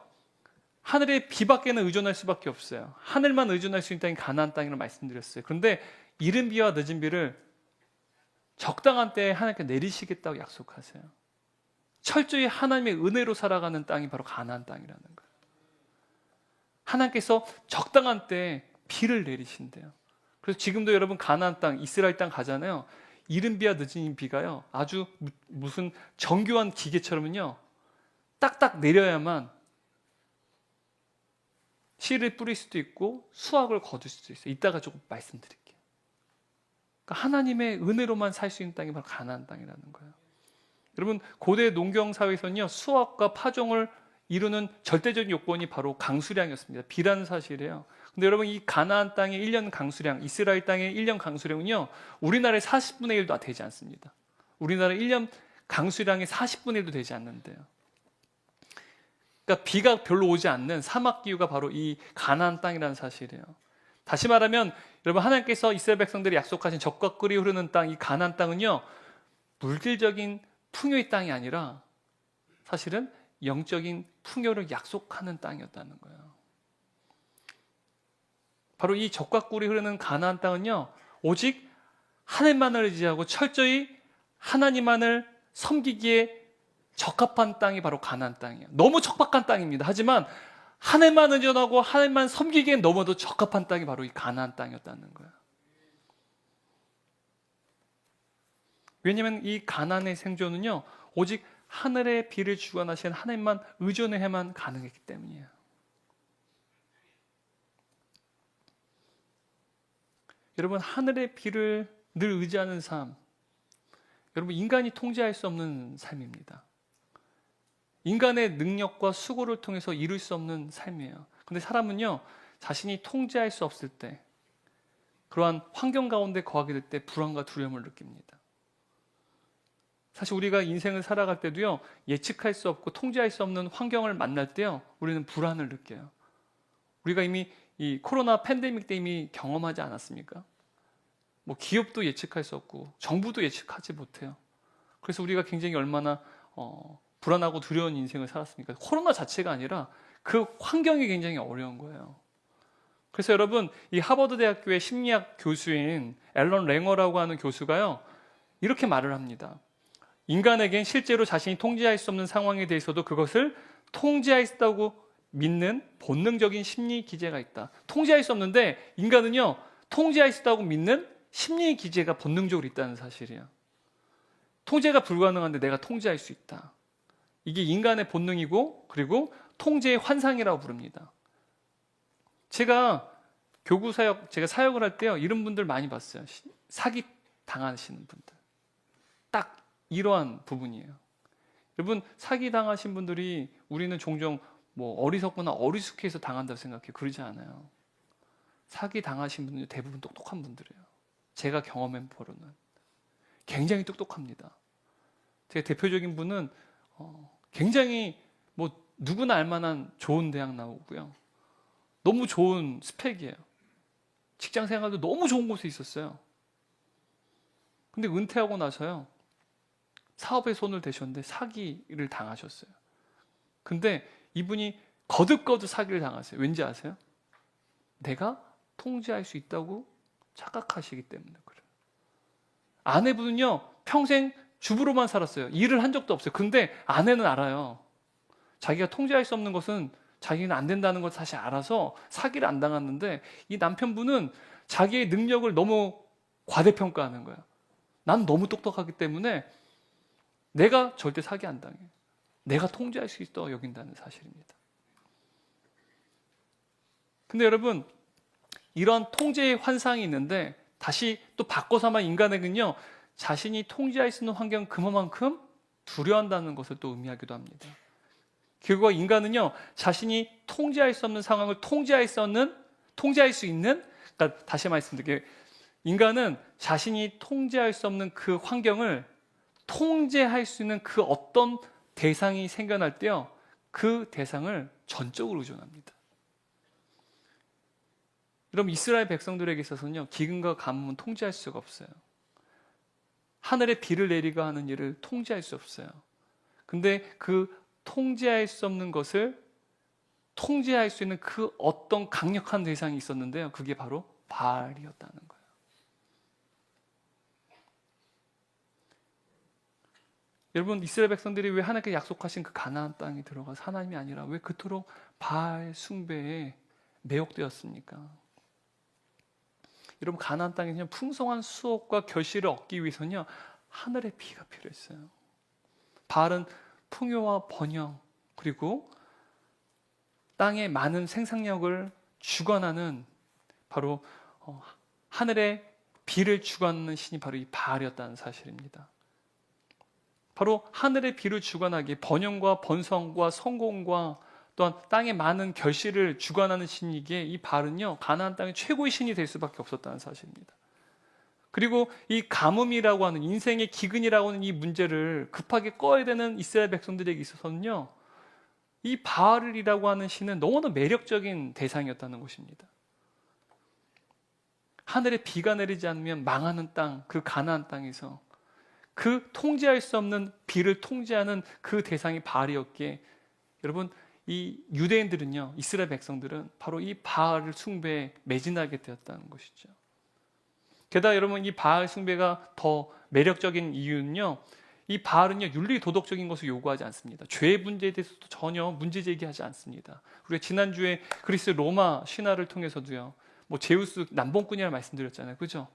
하늘의 비밖에는 의존할 수밖에 없어요. 하늘만 의존할 수 있는 땅이 가나안 땅이라고 말씀드렸어요. 그런데 이른 비와 늦은 비를 적당한 때에 하나님께 내리시겠다고 약속하세요. 철저히 하나님의 은혜로 살아가는 땅이 바로 가나안 땅이라는 거예요. 하나님께서 적당한 때에 비를 내리신대요. 그래서 지금도 여러분 가나안 땅, 이스라엘 땅 가잖아요. 이른 비와 늦은 비가요, 아주 무슨 정교한 기계처럼은요, 딱딱 내려야만 씨를 뿌릴 수도 있고 수확을 거둘 수도 있어요. 이따가 조금 말씀드릴게요. 그러니까 하나님의 은혜로만 살 수 있는 땅이 바로 가나안 땅이라는 거예요. 여러분, 고대 농경 사회에서는요, 수확과 파종을 이루는 절대적인 요건이 바로 강수량이었습니다. 비라는 사실이에요. 근데 여러분, 이 가나안 땅의 1년 강수량, 이스라엘 땅의 1년 강수량은요, 우리나라의 40분의 1도 되지 않습니다. 우리나라 1년 강수량의 40분의 1도 되지 않는데요. 그러니까 비가 별로 오지 않는 사막 기후가 바로 이 가나안 땅이라는 사실이에요. 다시 말하면 여러분, 하나님께서 이스라엘 백성들이 약속하신 적과 꿀이 흐르는 땅, 이 가나안 땅은요, 물질적인 풍요의 땅이 아니라 사실은 영적인 풍요를 약속하는 땅이었다는 거예요. 바로 이 적과 꿀이 흐르는 가나안 땅은요, 오직 하나님만을 의지하고 철저히 하나님만을 섬기기에 적합한 땅이 바로 가나안 땅이에요. 너무 척박한 땅입니다. 하지만 하나님만 의존하고 하나님만 섬기기엔 너무도 적합한 땅이 바로 이 가나안 땅이었다는 거예요. 왜냐하면 이 가나안의 생존은요, 오직 하늘의 비를 주관하신 하나님만 의존해야만 가능했기 때문이에요. 여러분, 하늘의 비를 늘 의지하는 삶, 여러분, 인간이 통제할 수 없는 삶입니다. 인간의 능력과 수고를 통해서 이룰 수 없는 삶이에요. 그런데 사람은요, 자신이 통제할 수 없을 때, 그러한 환경 가운데 거하게 될 때 불안과 두려움을 느낍니다. 사실 우리가 인생을 살아갈 때도요, 예측할 수 없고 통제할 수 없는 환경을 만날 때요, 우리는 불안을 느껴요. 우리가 이미 이 코로나 팬데믹 때 이미 경험하지 않았습니까? 뭐 기업도 예측할 수 없고 정부도 예측하지 못해요. 그래서 우리가 굉장히 얼마나 불안하고 두려운 인생을 살았습니까? 코로나 자체가 아니라 그 환경이 굉장히 어려운 거예요. 그래서 여러분, 이 하버드 대학교의 심리학 교수인 앨런 랭어라고 하는 교수가요, 이렇게 말을 합니다. 인간에겐 실제로 자신이 통제할 수 없는 상황에 대해서도 그것을 통제할 수 있다고 믿는 본능적인 심리 기제가 있다. 통제할 수 없는데 인간은요, 통제할 수 있다고 믿는 심리 기제가 본능적으로 있다는 사실이에요. 통제가 불가능한데 내가 통제할 수 있다. 이게 인간의 본능이고, 그리고 통제의 환상이라고 부릅니다. 제가 교구 사역, 제가 사역을 할 때요, 이런 분들 많이 봤어요. 사기 당하시는 분들. 딱 이러한 부분이에요. 여러분, 사기 당하신 분들이 우리는 종종 뭐 어리석거나 어리숙해서 당한다고 생각해요. 그러지 않아요. 사기 당하신 분은 대부분 똑똑한 분들이에요. 제가 경험한 바로는 굉장히 똑똑합니다. 제 대표적인 분은 굉장히 뭐 누구나 알만한 좋은 대학 나오고요. 너무 좋은 스펙이에요. 직장 생활도 너무 좋은 곳에 있었어요. 근데 은퇴하고 나서요, 사업에 손을 대셨는데 사기를 당하셨어요. 근데 이분이 거듭거듭 사기를 당하세요. 왠지 아세요? 내가 통제할 수 있다고 착각하시기 때문에 그래요. 아내분은요, 평생 주부로만 살았어요. 일을 한 적도 없어요. 근데 아내는 알아요. 자기가 통제할 수 없는 것은 자기는 안 된다는 걸 사실 알아서 사기를 안 당했는데, 이 남편분은 자기의 능력을 너무 과대평가하는 거야. 난 너무 똑똑하기 때문에 내가 절대 사기 안 당해. 내가 통제할 수 있다고 여긴다는 사실입니다. 근데 여러분, 이런 통제의 환상이 있는데 다시 또 바꿔서만 인간에게는요, 자신이 통제할 수 있는 환경 그만큼 두려워한다는 것을 또 의미하기도 합니다. 결국 인간은요, 자신이 통제할 수 없는 상황을 통제할 수 있는, 그러니까 다시 말씀드릴게요. 인간은 자신이 통제할 수 없는 그 환경을 통제할 수 있는 그 어떤 대상이 생겨날 때요, 그 대상을 전적으로 의존합니다. 여러분, 이스라엘 백성들에게 있어서는요, 기근과 가뭄은 통제할 수가 없어요. 하늘에 비를 내리가 하는 일을 통제할 수 없어요. 근데 그 통제할 수 없는 것을 통제할 수 있는 그 어떤 강력한 대상이 있었는데요, 그게 바로 바알이었다는 거예요. 여러분, 이스라엘 백성들이 왜 하나님께 약속하신 그 가나안 땅에 들어가서 하나님이 아니라 왜 그토록 바알 숭배에 매혹되었습니까? 여러분, 가나안 땅에는요, 풍성한 수확과 결실을 얻기 위해서는요, 하늘의 비가 필요했어요. 바알은 풍요와 번영, 그리고 땅의 많은 생산력을 주관하는 바로 하늘의 비를 주관하는 신이 바로 이 바알이었다는 사실입니다. 바로 하늘의 비를 주관하기에 번영과 번성과 성공과 또한 땅의 많은 결실을 주관하는 신이기에 이 바알은요, 가나안 땅의 최고의 신이 될 수밖에 없었다는 사실입니다. 그리고 이 가뭄이라고 하는, 인생의 기근이라고 하는 이 문제를 급하게 꺼야 되는 이스라엘 백성들에게 있어서는요, 이 바알이라고 하는 신은 너무나 매력적인 대상이었다는 것입니다. 하늘에 비가 내리지 않으면 망하는 땅, 그 가나안 땅에서 그 통제할 수 없는 비를 통제하는 그 대상이 바알이었기에, 여러분, 이 유대인들은요, 이스라엘 백성들은 바로 이 바알 숭배에 매진하게 되었다는 것이죠. 게다가 여러분, 이 바알 숭배가 더 매력적인 이유는요, 이 바알은요, 윤리 도덕적인 것을 요구하지 않습니다. 죄 문제에 대해서도 전혀 문제 제기하지 않습니다. 우리가 지난주에 그리스 로마 신화를 통해서도요, 뭐 제우스 남봉꾼이라고 말씀드렸잖아요, 그죠?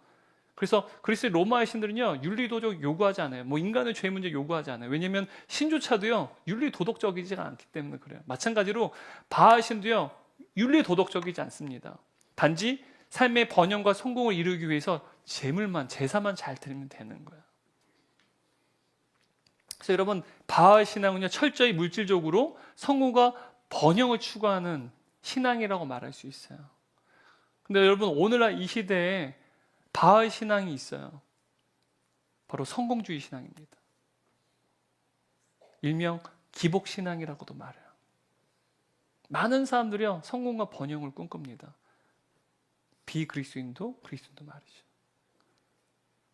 그래서 그리스 로마의 신들은요, 윤리 도덕 요구하지 않아요. 뭐 인간의 죄 문제 요구하지 않아요. 왜냐하면 신조차도요, 윤리 도덕적이지 않기 때문에 그래요. 마찬가지로 바알 신도요, 윤리 도덕적이지 않습니다. 단지 삶의 번영과 성공을 이루기 위해서 제사만 잘 드리면 되는 거예요. 그래서 여러분, 바알 신앙은요, 철저히 물질적으로 성공과 번영을 추구하는 신앙이라고 말할 수 있어요. 근데 여러분, 오늘날 이 시대에 바알 신앙이 있어요. 바로 성공주의 신앙입니다. 일명 기복 신앙이라고도 말해요. 많은 사람들이요, 성공과 번영을 꿈꿉니다. 비그리스도인도 그리스도인도 말이죠.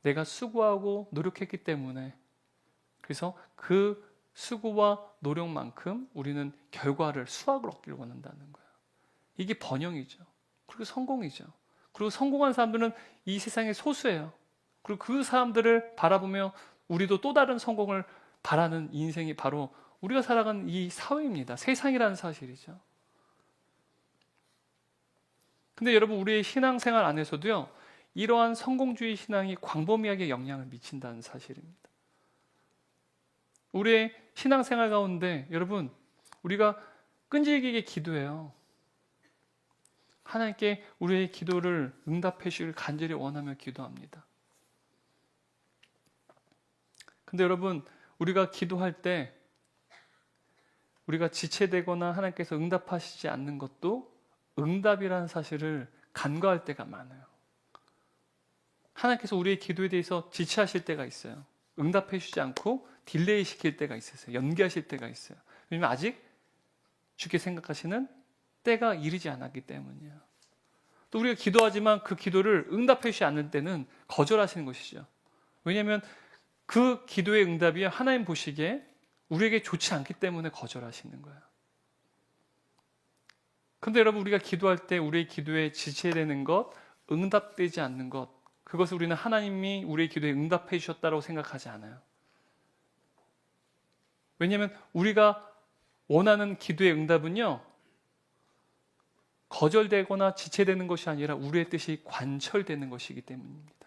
내가 수고하고 노력했기 때문에, 그래서 그 수고와 노력만큼 우리는 결과를, 수확을 얻기를 원한다는 거예요. 이게 번영이죠. 그리고 성공이죠. 그리고 성공한 사람들은 이 세상에 소수예요. 그리고 그 사람들을 바라보며 우리도 또 다른 성공을 바라는 인생이 바로 우리가 살아가는 이 사회입니다. 세상이라는 사실이죠. 근데 여러분, 우리의 신앙생활 안에서도요, 이러한 성공주의 신앙이 광범위하게 영향을 미친다는 사실입니다. 우리의 신앙생활 가운데 여러분, 우리가 끈질기게 기도해요. 하나님께 우리의 기도를 응답해 주시길 간절히 원하며 기도합니다. 근데 여러분, 우리가 기도할 때 우리가 지체되거나 하나님께서 응답하시지 않는 것도 응답이라는 사실을 간과할 때가 많아요. 하나님께서 우리의 기도에 대해서 지체하실 때가 있어요. 응답해 주지 않고 딜레이 시킬 때가 있어요. 연기하실 때가 있어요. 왜냐하면 아직 주께 생각하시는 때가 이르지 않았기 때문이에요. 또 우리가 기도하지만 그 기도를 응답해 주지 않는 때는 거절하시는 것이죠. 왜냐하면 그 기도의 응답이 하나님 보시기에 우리에게 좋지 않기 때문에 거절하시는 거예요. 그런데 여러분, 우리가 기도할 때 우리의 기도에 지체되는 것, 응답되지 않는 것, 그것을 우리는 하나님이 우리의 기도에 응답해 주셨다고 생각하지 않아요. 왜냐하면 우리가 원하는 기도의 응답은요, 거절되거나 지체되는 것이 아니라 우리의 뜻이 관철되는 것이기 때문입니다.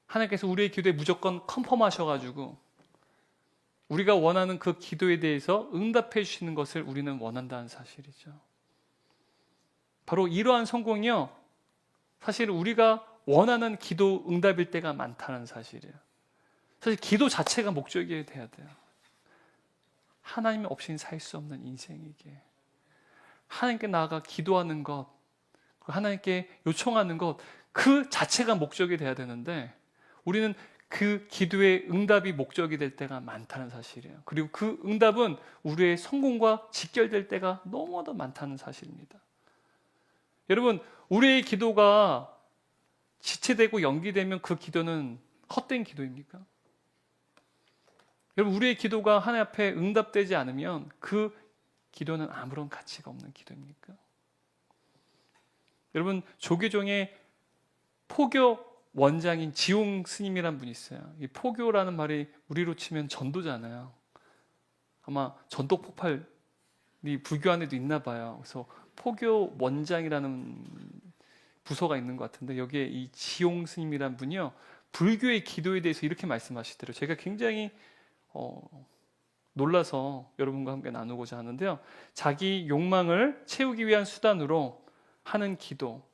하나님께서 우리의 기도에 무조건 컨펌하셔가지고 우리가 원하는 그 기도에 대해서 응답해 주시는 것을 우리는 원한다는 사실이죠. 바로 이러한 성공이요, 사실 우리가 원하는 기도 응답일 때가 많다는 사실이에요. 사실 기도 자체가 목적이 돼야 돼요. 하나님 없이는 살 수 없는 인생이기에 하나님께 나아가 기도하는 것, 하나님께 요청하는 것, 그 자체가 목적이 돼야 되는데 우리는 그 기도의 응답이 목적이 될 때가 많다는 사실이에요. 그리고 그 응답은 우리의 성공과 직결될 때가 너무나도 많다는 사실입니다. 여러분, 우리의 기도가 지체되고 연기되면 그 기도는 헛된 기도입니까? 여러분, 우리의 기도가 하나님 앞에 응답되지 않으면 그 기도는 아무런 가치가 없는 기도입니까? 여러분, 조계종의 포교 원장인 지용 스님이란 분이 있어요. 이 포교라는 말이 우리로 치면 전도잖아요. 아마 전도 폭발이 불교 안에도 있나 봐요. 그래서 포교 원장이라는 부서가 있는 것 같은데 여기에 이 지용 스님이란 분이요, 불교의 기도에 대해서 이렇게 말씀하시더라고요. 제가 굉장히 놀라서 여러분과 함께 나누고자 하는데요. 자기 욕망을 채우기 위한 수단으로 하는 기도,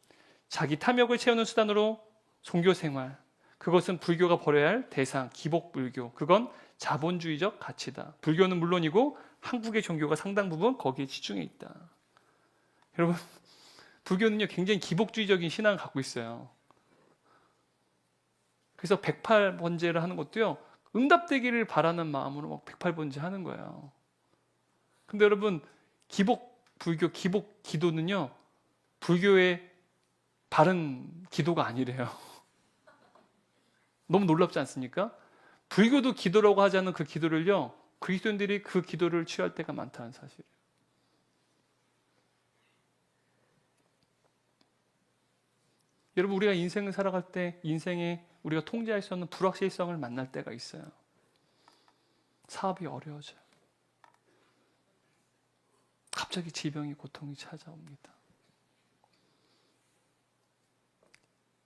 자기 탐욕을 채우는 수단으로 종교 생활, 그것은 불교가 버려야 할 대상, 기복불교, 그건 자본주의적 가치다. 불교는 물론이고 한국의 종교가 상당 부분 거기에 집중해 있다. 여러분, 불교는요 굉장히 기복주의적인 신앙을 갖고 있어요. 그래서 108번제를 하는 것도요, 응답되기를 바라는 마음으로 막 108번제 하는 거예요. 근데 여러분, 불교 기복 기도는요, 불교의 바른 기도가 아니래요. 너무 놀랍지 않습니까? 불교도 기도라고 하지 않는 그 기도를요, 그리스도인들이 그 기도를 취할 때가 많다는 사실이에요. 여러분, 우리가 인생을 살아갈 때 인생에 우리가 통제할 수 없는 불확실성을 만날 때가 있어요. 사업이 어려워져요. 갑자기 질병이, 고통이 찾아옵니다.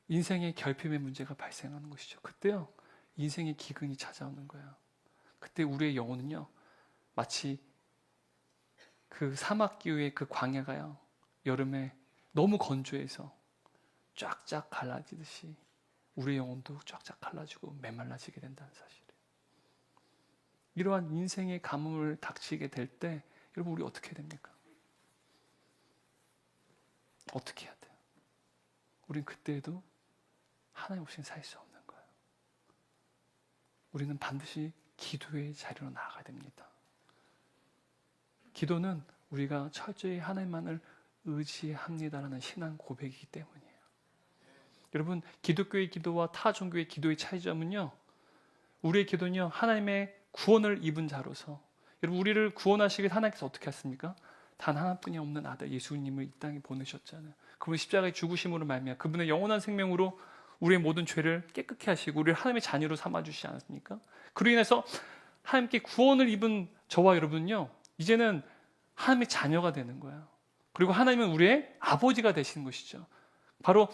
인생의 결핍의 문제가 발생하는 것이죠. 그때요, 인생의 기근이 찾아오는 거예요. 그때 우리의 영혼은요, 마치 그 사막 기후의 그 광야가요, 여름에 너무 건조해서 쫙쫙 갈라지듯이 우리의 영혼도 쫙쫙 갈라지고 메말라지게 된다는 사실이에요. 이러한 인생의 가뭄을 닥치게 될 때 여러분, 우리 어떻게 됩니까? 어떻게 해야 돼요? 우린 그때에도 하나님 없이는 살 수 없는 거예요. 우리는 반드시 기도의 자리로 나아가야 됩니다. 기도는 우리가 철저히 하나님만을 의지합니다라는 신앙 고백이기 때문이에요. 여러분, 기독교의 기도와 타 종교의 기도의 차이점은요, 우리의 기도는요, 하나님의 구원을 입은 자로서, 여러분, 우리를 구원하시기 위해 하나님께서 어떻게 했습니까? 단 하나뿐이 없는 아들 예수님을 이 땅에 보내셨잖아요. 그분의 십자가의 죽으심으로 말미암아 그분의 영원한 생명으로 우리의 모든 죄를 깨끗게 하시고 우리를 하나님의 자녀로 삼아주시지 않았습니까? 그로 인해서 하나님께 구원을 입은 저와 여러분은요, 이제는 하나님의 자녀가 되는 거예요. 그리고 하나님은 우리의 아버지가 되시는 것이죠. 바로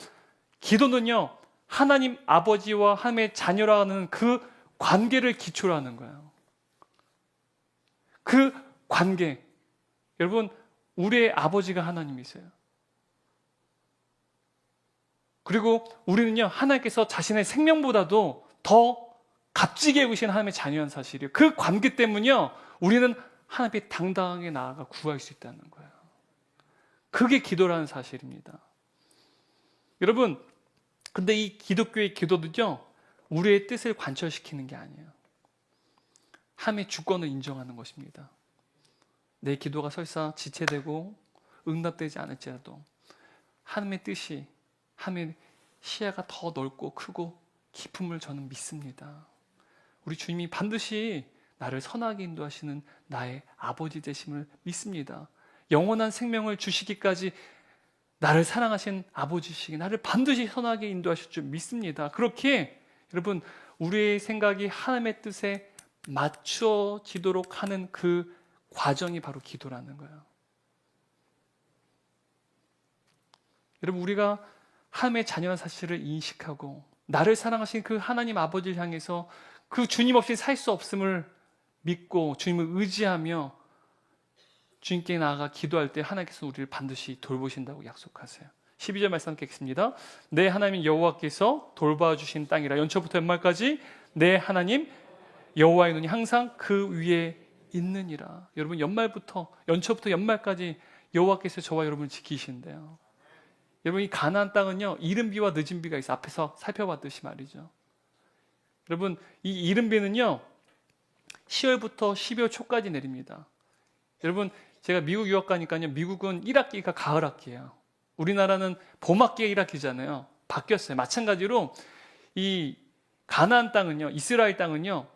기도는요, 하나님 아버지와 하나님의 자녀라는 그 관계를 기초로 하는 거예요. 그 관계, 여러분, 우리의 아버지가 하나님이세요. 그리고 우리는요, 하나님께서 자신의 생명보다도 더 값지게 여기신 하나님의 자녀한 사실이에요. 그 관계 때문이요, 우리는 하나님께 당당하게 나아가 구할 수 있다는 거예요. 그게 기도라는 사실입니다. 여러분, 근데 이 기독교의 기도도요, 우리의 뜻을 관철시키는 게 아니에요. 하나님의 주권을 인정하는 것입니다. 내 기도가 설사 지체되고 응답되지 않을지라도 하나님의 뜻이, 하나님의 시야가 더 넓고 크고 깊음을 저는 믿습니다. 우리 주님이 반드시 나를 선하게 인도하시는 나의 아버지 되심을 믿습니다. 영원한 생명을 주시기까지 나를 사랑하신 아버지시기, 나를 반드시 선하게 인도하실 줄 믿습니다. 그렇게 여러분, 우리의 생각이 하나님의 뜻에 맞춰지도록 하는 그 과정이 바로 기도라는 거예요. 여러분, 우리가 하나님의 자녀의 사실을 인식하고 나를 사랑하신 그 하나님 아버지를 향해서 그 주님 없이 살 수 없음을 믿고 주님을 의지하며 주님께 나아가 기도할 때 하나님께서 우리를 반드시 돌보신다고 약속하세요. 12절 말씀 함께 읽습니다. 내 하나님 여호와께서 돌봐주신 땅이라. 연초부터 연말까지 내 하나님 여호와의 눈이 항상 그 위에 있느니라. 여러분, 연초부터 연말까지 여호와께서 저와 여러분을 지키신대요. 여러분, 이 가나안 땅은요, 이른 비와 늦은 비가 있어요. 앞에서 살펴봤듯이 말이죠. 여러분, 이 이른 비는요 10월부터 12월 초까지 내립니다. 여러분, 제가 미국 유학 가니까요, 미국은 1학기가 가을 학기예요. 우리나라는 봄 학기가 1학기잖아요. 바뀌었어요. 마찬가지로 이 가나안 땅은요, 이스라엘 땅은요,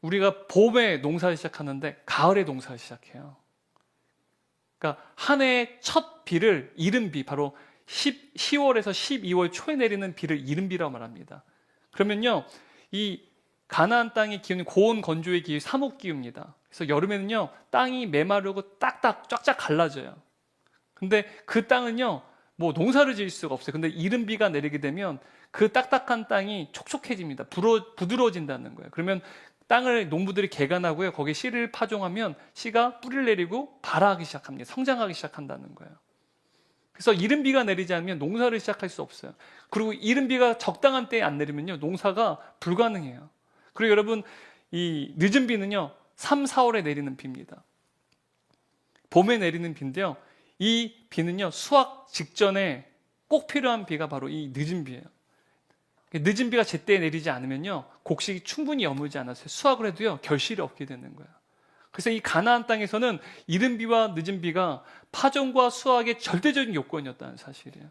우리가 봄에 농사를 시작하는데 가을에 농사를 시작해요. 그러니까 한 해의 첫 비를 이른 비, 바로 10월에서 12월 초에 내리는 비를 이른 비라고 말합니다. 그러면요, 이 가나안 땅의 기운이 고온 건조의 기후, 삼옥기후입니다. 그래서 여름에는요, 땅이 메마르고 딱딱 쫙쫙 갈라져요. 근데 그 땅은요, 뭐 농사를 지을 수가 없어요. 근데 이른 비가 내리게 되면 그 딱딱한 땅이 촉촉해집니다. 부드러워진다는 거예요. 그러면 땅을 농부들이 개간하고요, 거기에 씨를 파종하면 씨가 뿌리를 내리고 발아하기 시작합니다. 성장하기 시작한다는 거예요. 그래서 이른 비가 내리지 않으면 농사를 시작할 수 없어요. 그리고 이른 비가 적당한 때에 안 내리면요, 농사가 불가능해요. 그리고 여러분, 이 늦은 비는요 3, 4월에 내리는 비입니다. 봄에 내리는 비인데요, 이 비는요 수확 직전에 꼭 필요한 비가 바로 이 늦은 비예요. 늦은 비가 제때에 내리지 않으면요 곡식이 충분히 여물지 않아서 수확을 해도요 결실이 없게 되는 거예요. 그래서 이 가나안 땅에서는 이른 비와 늦은 비가 파종과 수확의 절대적인 요건이었다는 사실이에요.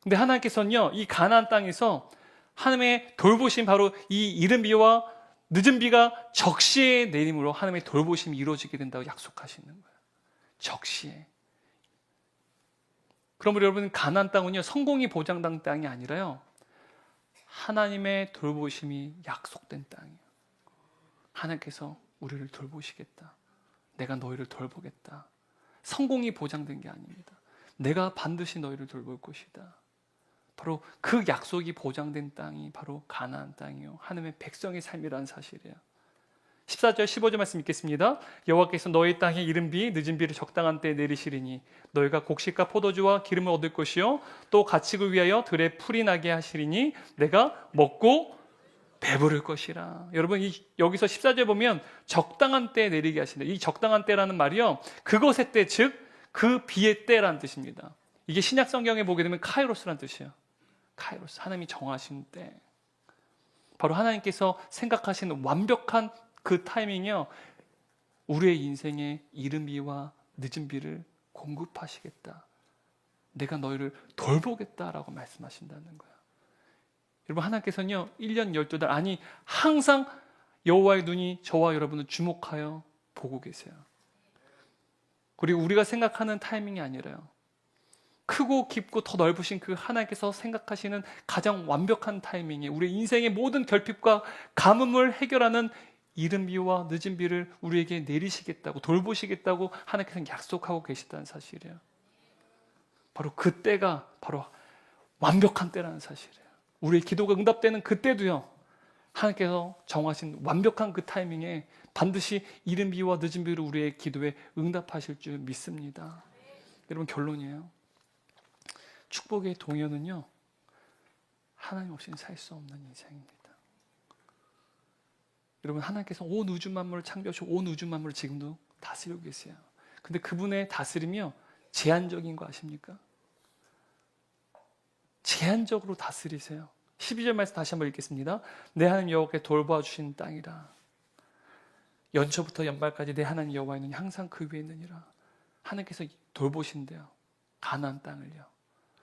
근데 하나님께서는요, 이 가나안 땅에서 하나님의 돌보심, 바로 이 이른 비와 늦은 비가 적시에 내림으로 하나님의 돌보심이 이루어지게 된다고 약속하시는 거예요. 적시에. 그러므로 여러분, 가나안 땅은요 성공이 보장된 땅이 아니라요, 하나님의 돌보심이 약속된 땅이에요. 하나님께서 우리를 돌보시겠다. 내가 너희를 돌보겠다. 성공이 보장된 게 아닙니다. 내가 반드시 너희를 돌볼 것이다. 바로 그 약속이 보장된 땅이 바로 가나안 땅이요, 하나님의 백성의 삶이라는 사실이에요. 14절 15절 말씀 읽겠습니다. 여호와께서 너희 땅에 이른 비 늦은 비를 적당한 때에 내리시리니 너희가 곡식과 포도주와 기름을 얻을 것이요 또 가축을 위하여 들에 풀이 나게 하시리니 내가 먹고 배부를 것이라. 여러분, 여기서 14절 보면 적당한 때에 내리게 하신다. 이 적당한 때라는 말이요, 그것의 때, 즉 그 비의 때라는 뜻입니다. 이게 신약 성경에 보게 되면 카이로스라는 뜻이에요. 카이로스, 하나님이 정하신 때. 바로 하나님께서 생각하시는 완벽한 그 타이밍이요, 우리의 인생에 이른 비와 늦은 비를 공급하시겠다. 내가 너희를 돌보겠다라고 말씀하신다는 거예요. 여러분, 하나님께서는요 1년 12달, 아니 항상 여호와의 눈이 저와 여러분을 주목하여 보고 계세요. 그리고 우리가 생각하는 타이밍이 아니라요, 크고 깊고 더 넓으신 그 하나님께서 생각하시는 가장 완벽한 타이밍에 우리 인생의 모든 결핍과 가뭄을 해결하는 이른 비와 늦은 비를 우리에게 내리시겠다고, 돌보시겠다고 하나님께서 약속하고 계시다는 사실이에요. 바로 그때가 바로 완벽한 때라는 사실이에요. 우리의 기도가 응답되는 그때도요, 하나님께서 정하신 완벽한 그 타이밍에 반드시 이른 비와 늦은 비로 우리의 기도에 응답하실 줄 믿습니다. 여러분, 결론이에요. 축복의 동요는요, 하나님 없이는 살 수 없는 인생입니다. 여러분, 하나님께서 온 우주 만물을 창조하시고 온 우주 만물을 지금도 다스리고 계세요. 근데 그분의 다스림이요, 제한적인 거 아십니까? 제한적으로 다스리세요. 12절 말씀 다시 한번 읽겠습니다. 내 하나님 여호와께 돌보아 주신 땅이라. 연초부터 연말까지 내 하나님 여호와의 눈이 항상 그 위에 있느니라. 하나님께서 돌보신대요. 가나안 땅을요.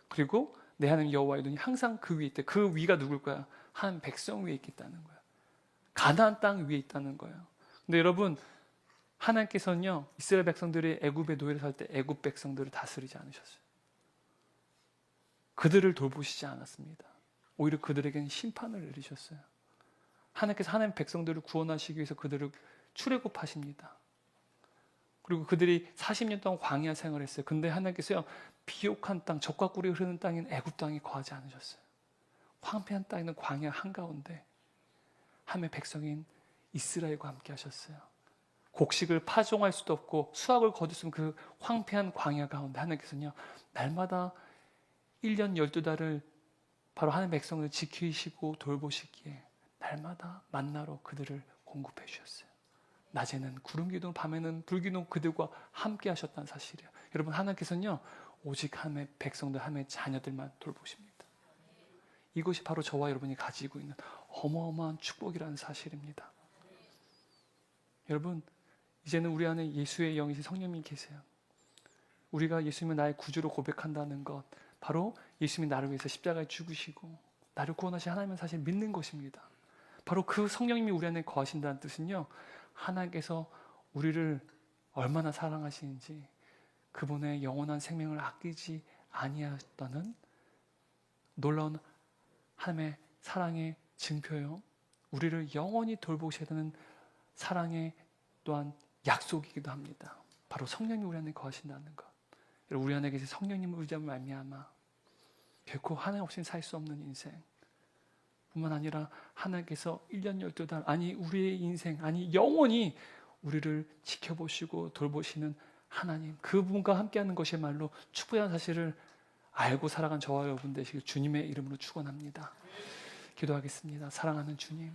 그리고 내 하나님 여호와의 눈이 항상 그 위에 있대. 그 위가 누굴 거야? 한 백성 위에 있겠다는 거야. 가나안 땅 위에 있다는 거예요. 근데 여러분, 하나님께서는요, 이스라엘 백성들이 애굽의 노예를 살 때 애굽 백성들을 다스리지 않으셨어요. 그들을 돌보시지 않았습니다. 오히려 그들에게는 심판을 내리셨어요. 하나님께서 하나님 백성들을 구원하시기 위해서 그들을 출애굽하십니다. 그리고 그들이 40년 동안 광야 생활을 했어요. 근데 하나님께서요, 비옥한 땅, 젖과 꿀이 흐르는 땅인 애굽 땅에 거하지 않으셨어요. 황폐한 땅에 있는 광야 한가운데 하나님의 백성인 이스라엘과 함께 하셨어요. 곡식을 파종할 수도 없고 수확을 거둘 수 없는 그 황폐한 광야 가운데 하나님께서는요, 날마다 1년 12달을 바로 하나님의 백성을 지키시고 돌보시기에 날마다 만나로 그들을 공급해 주셨어요. 낮에는 구름 기둥, 밤에는 불 기둥, 그들과 함께 하셨다는 사실이에요. 여러분, 하나님께서는요, 오직 하나님의 백성들, 하나님의 자녀들만 돌보십니다. 이것이 바로 저와 여러분이 가지고 있는 어마어마한 축복이라는 사실입니다. 여러분, 이제는 우리 안에 예수의 영이신 성령님이 계세요. 우리가 예수님을 나의 구주로 고백한다는 것, 바로 예수님이 나를 위해서 십자가에 죽으시고 나를 구원하신 하나님을 사실 믿는 것입니다. 바로 그 성령님이 우리 안에 거하신다는 뜻은요, 하나님께서 우리를 얼마나 사랑하시는지, 그분의 영원한 생명을 아끼지 아니하셨다는 놀라운 하나님의 사랑의 증표요, 우리를 영원히 돌보셔야 되는 사랑의 또한 약속이기도 합니다. 바로 성령이 우리 안에 거하신다는 것. 우리 안에 계신 성령님을 의지하며 말미암아 결코 하나님 없이는 살 수 없는 인생 뿐만 아니라 하나님께서 1년 12달, 아니 우리의 인생, 아니 영원히 우리를 지켜보시고 돌보시는 하나님, 그분과 함께하는 것이야말로 축복이라는 사실을 알고 살아간 저와 여러분 되시길 주님의 이름으로 축원합니다. 기도하겠습니다. 사랑하는 주님,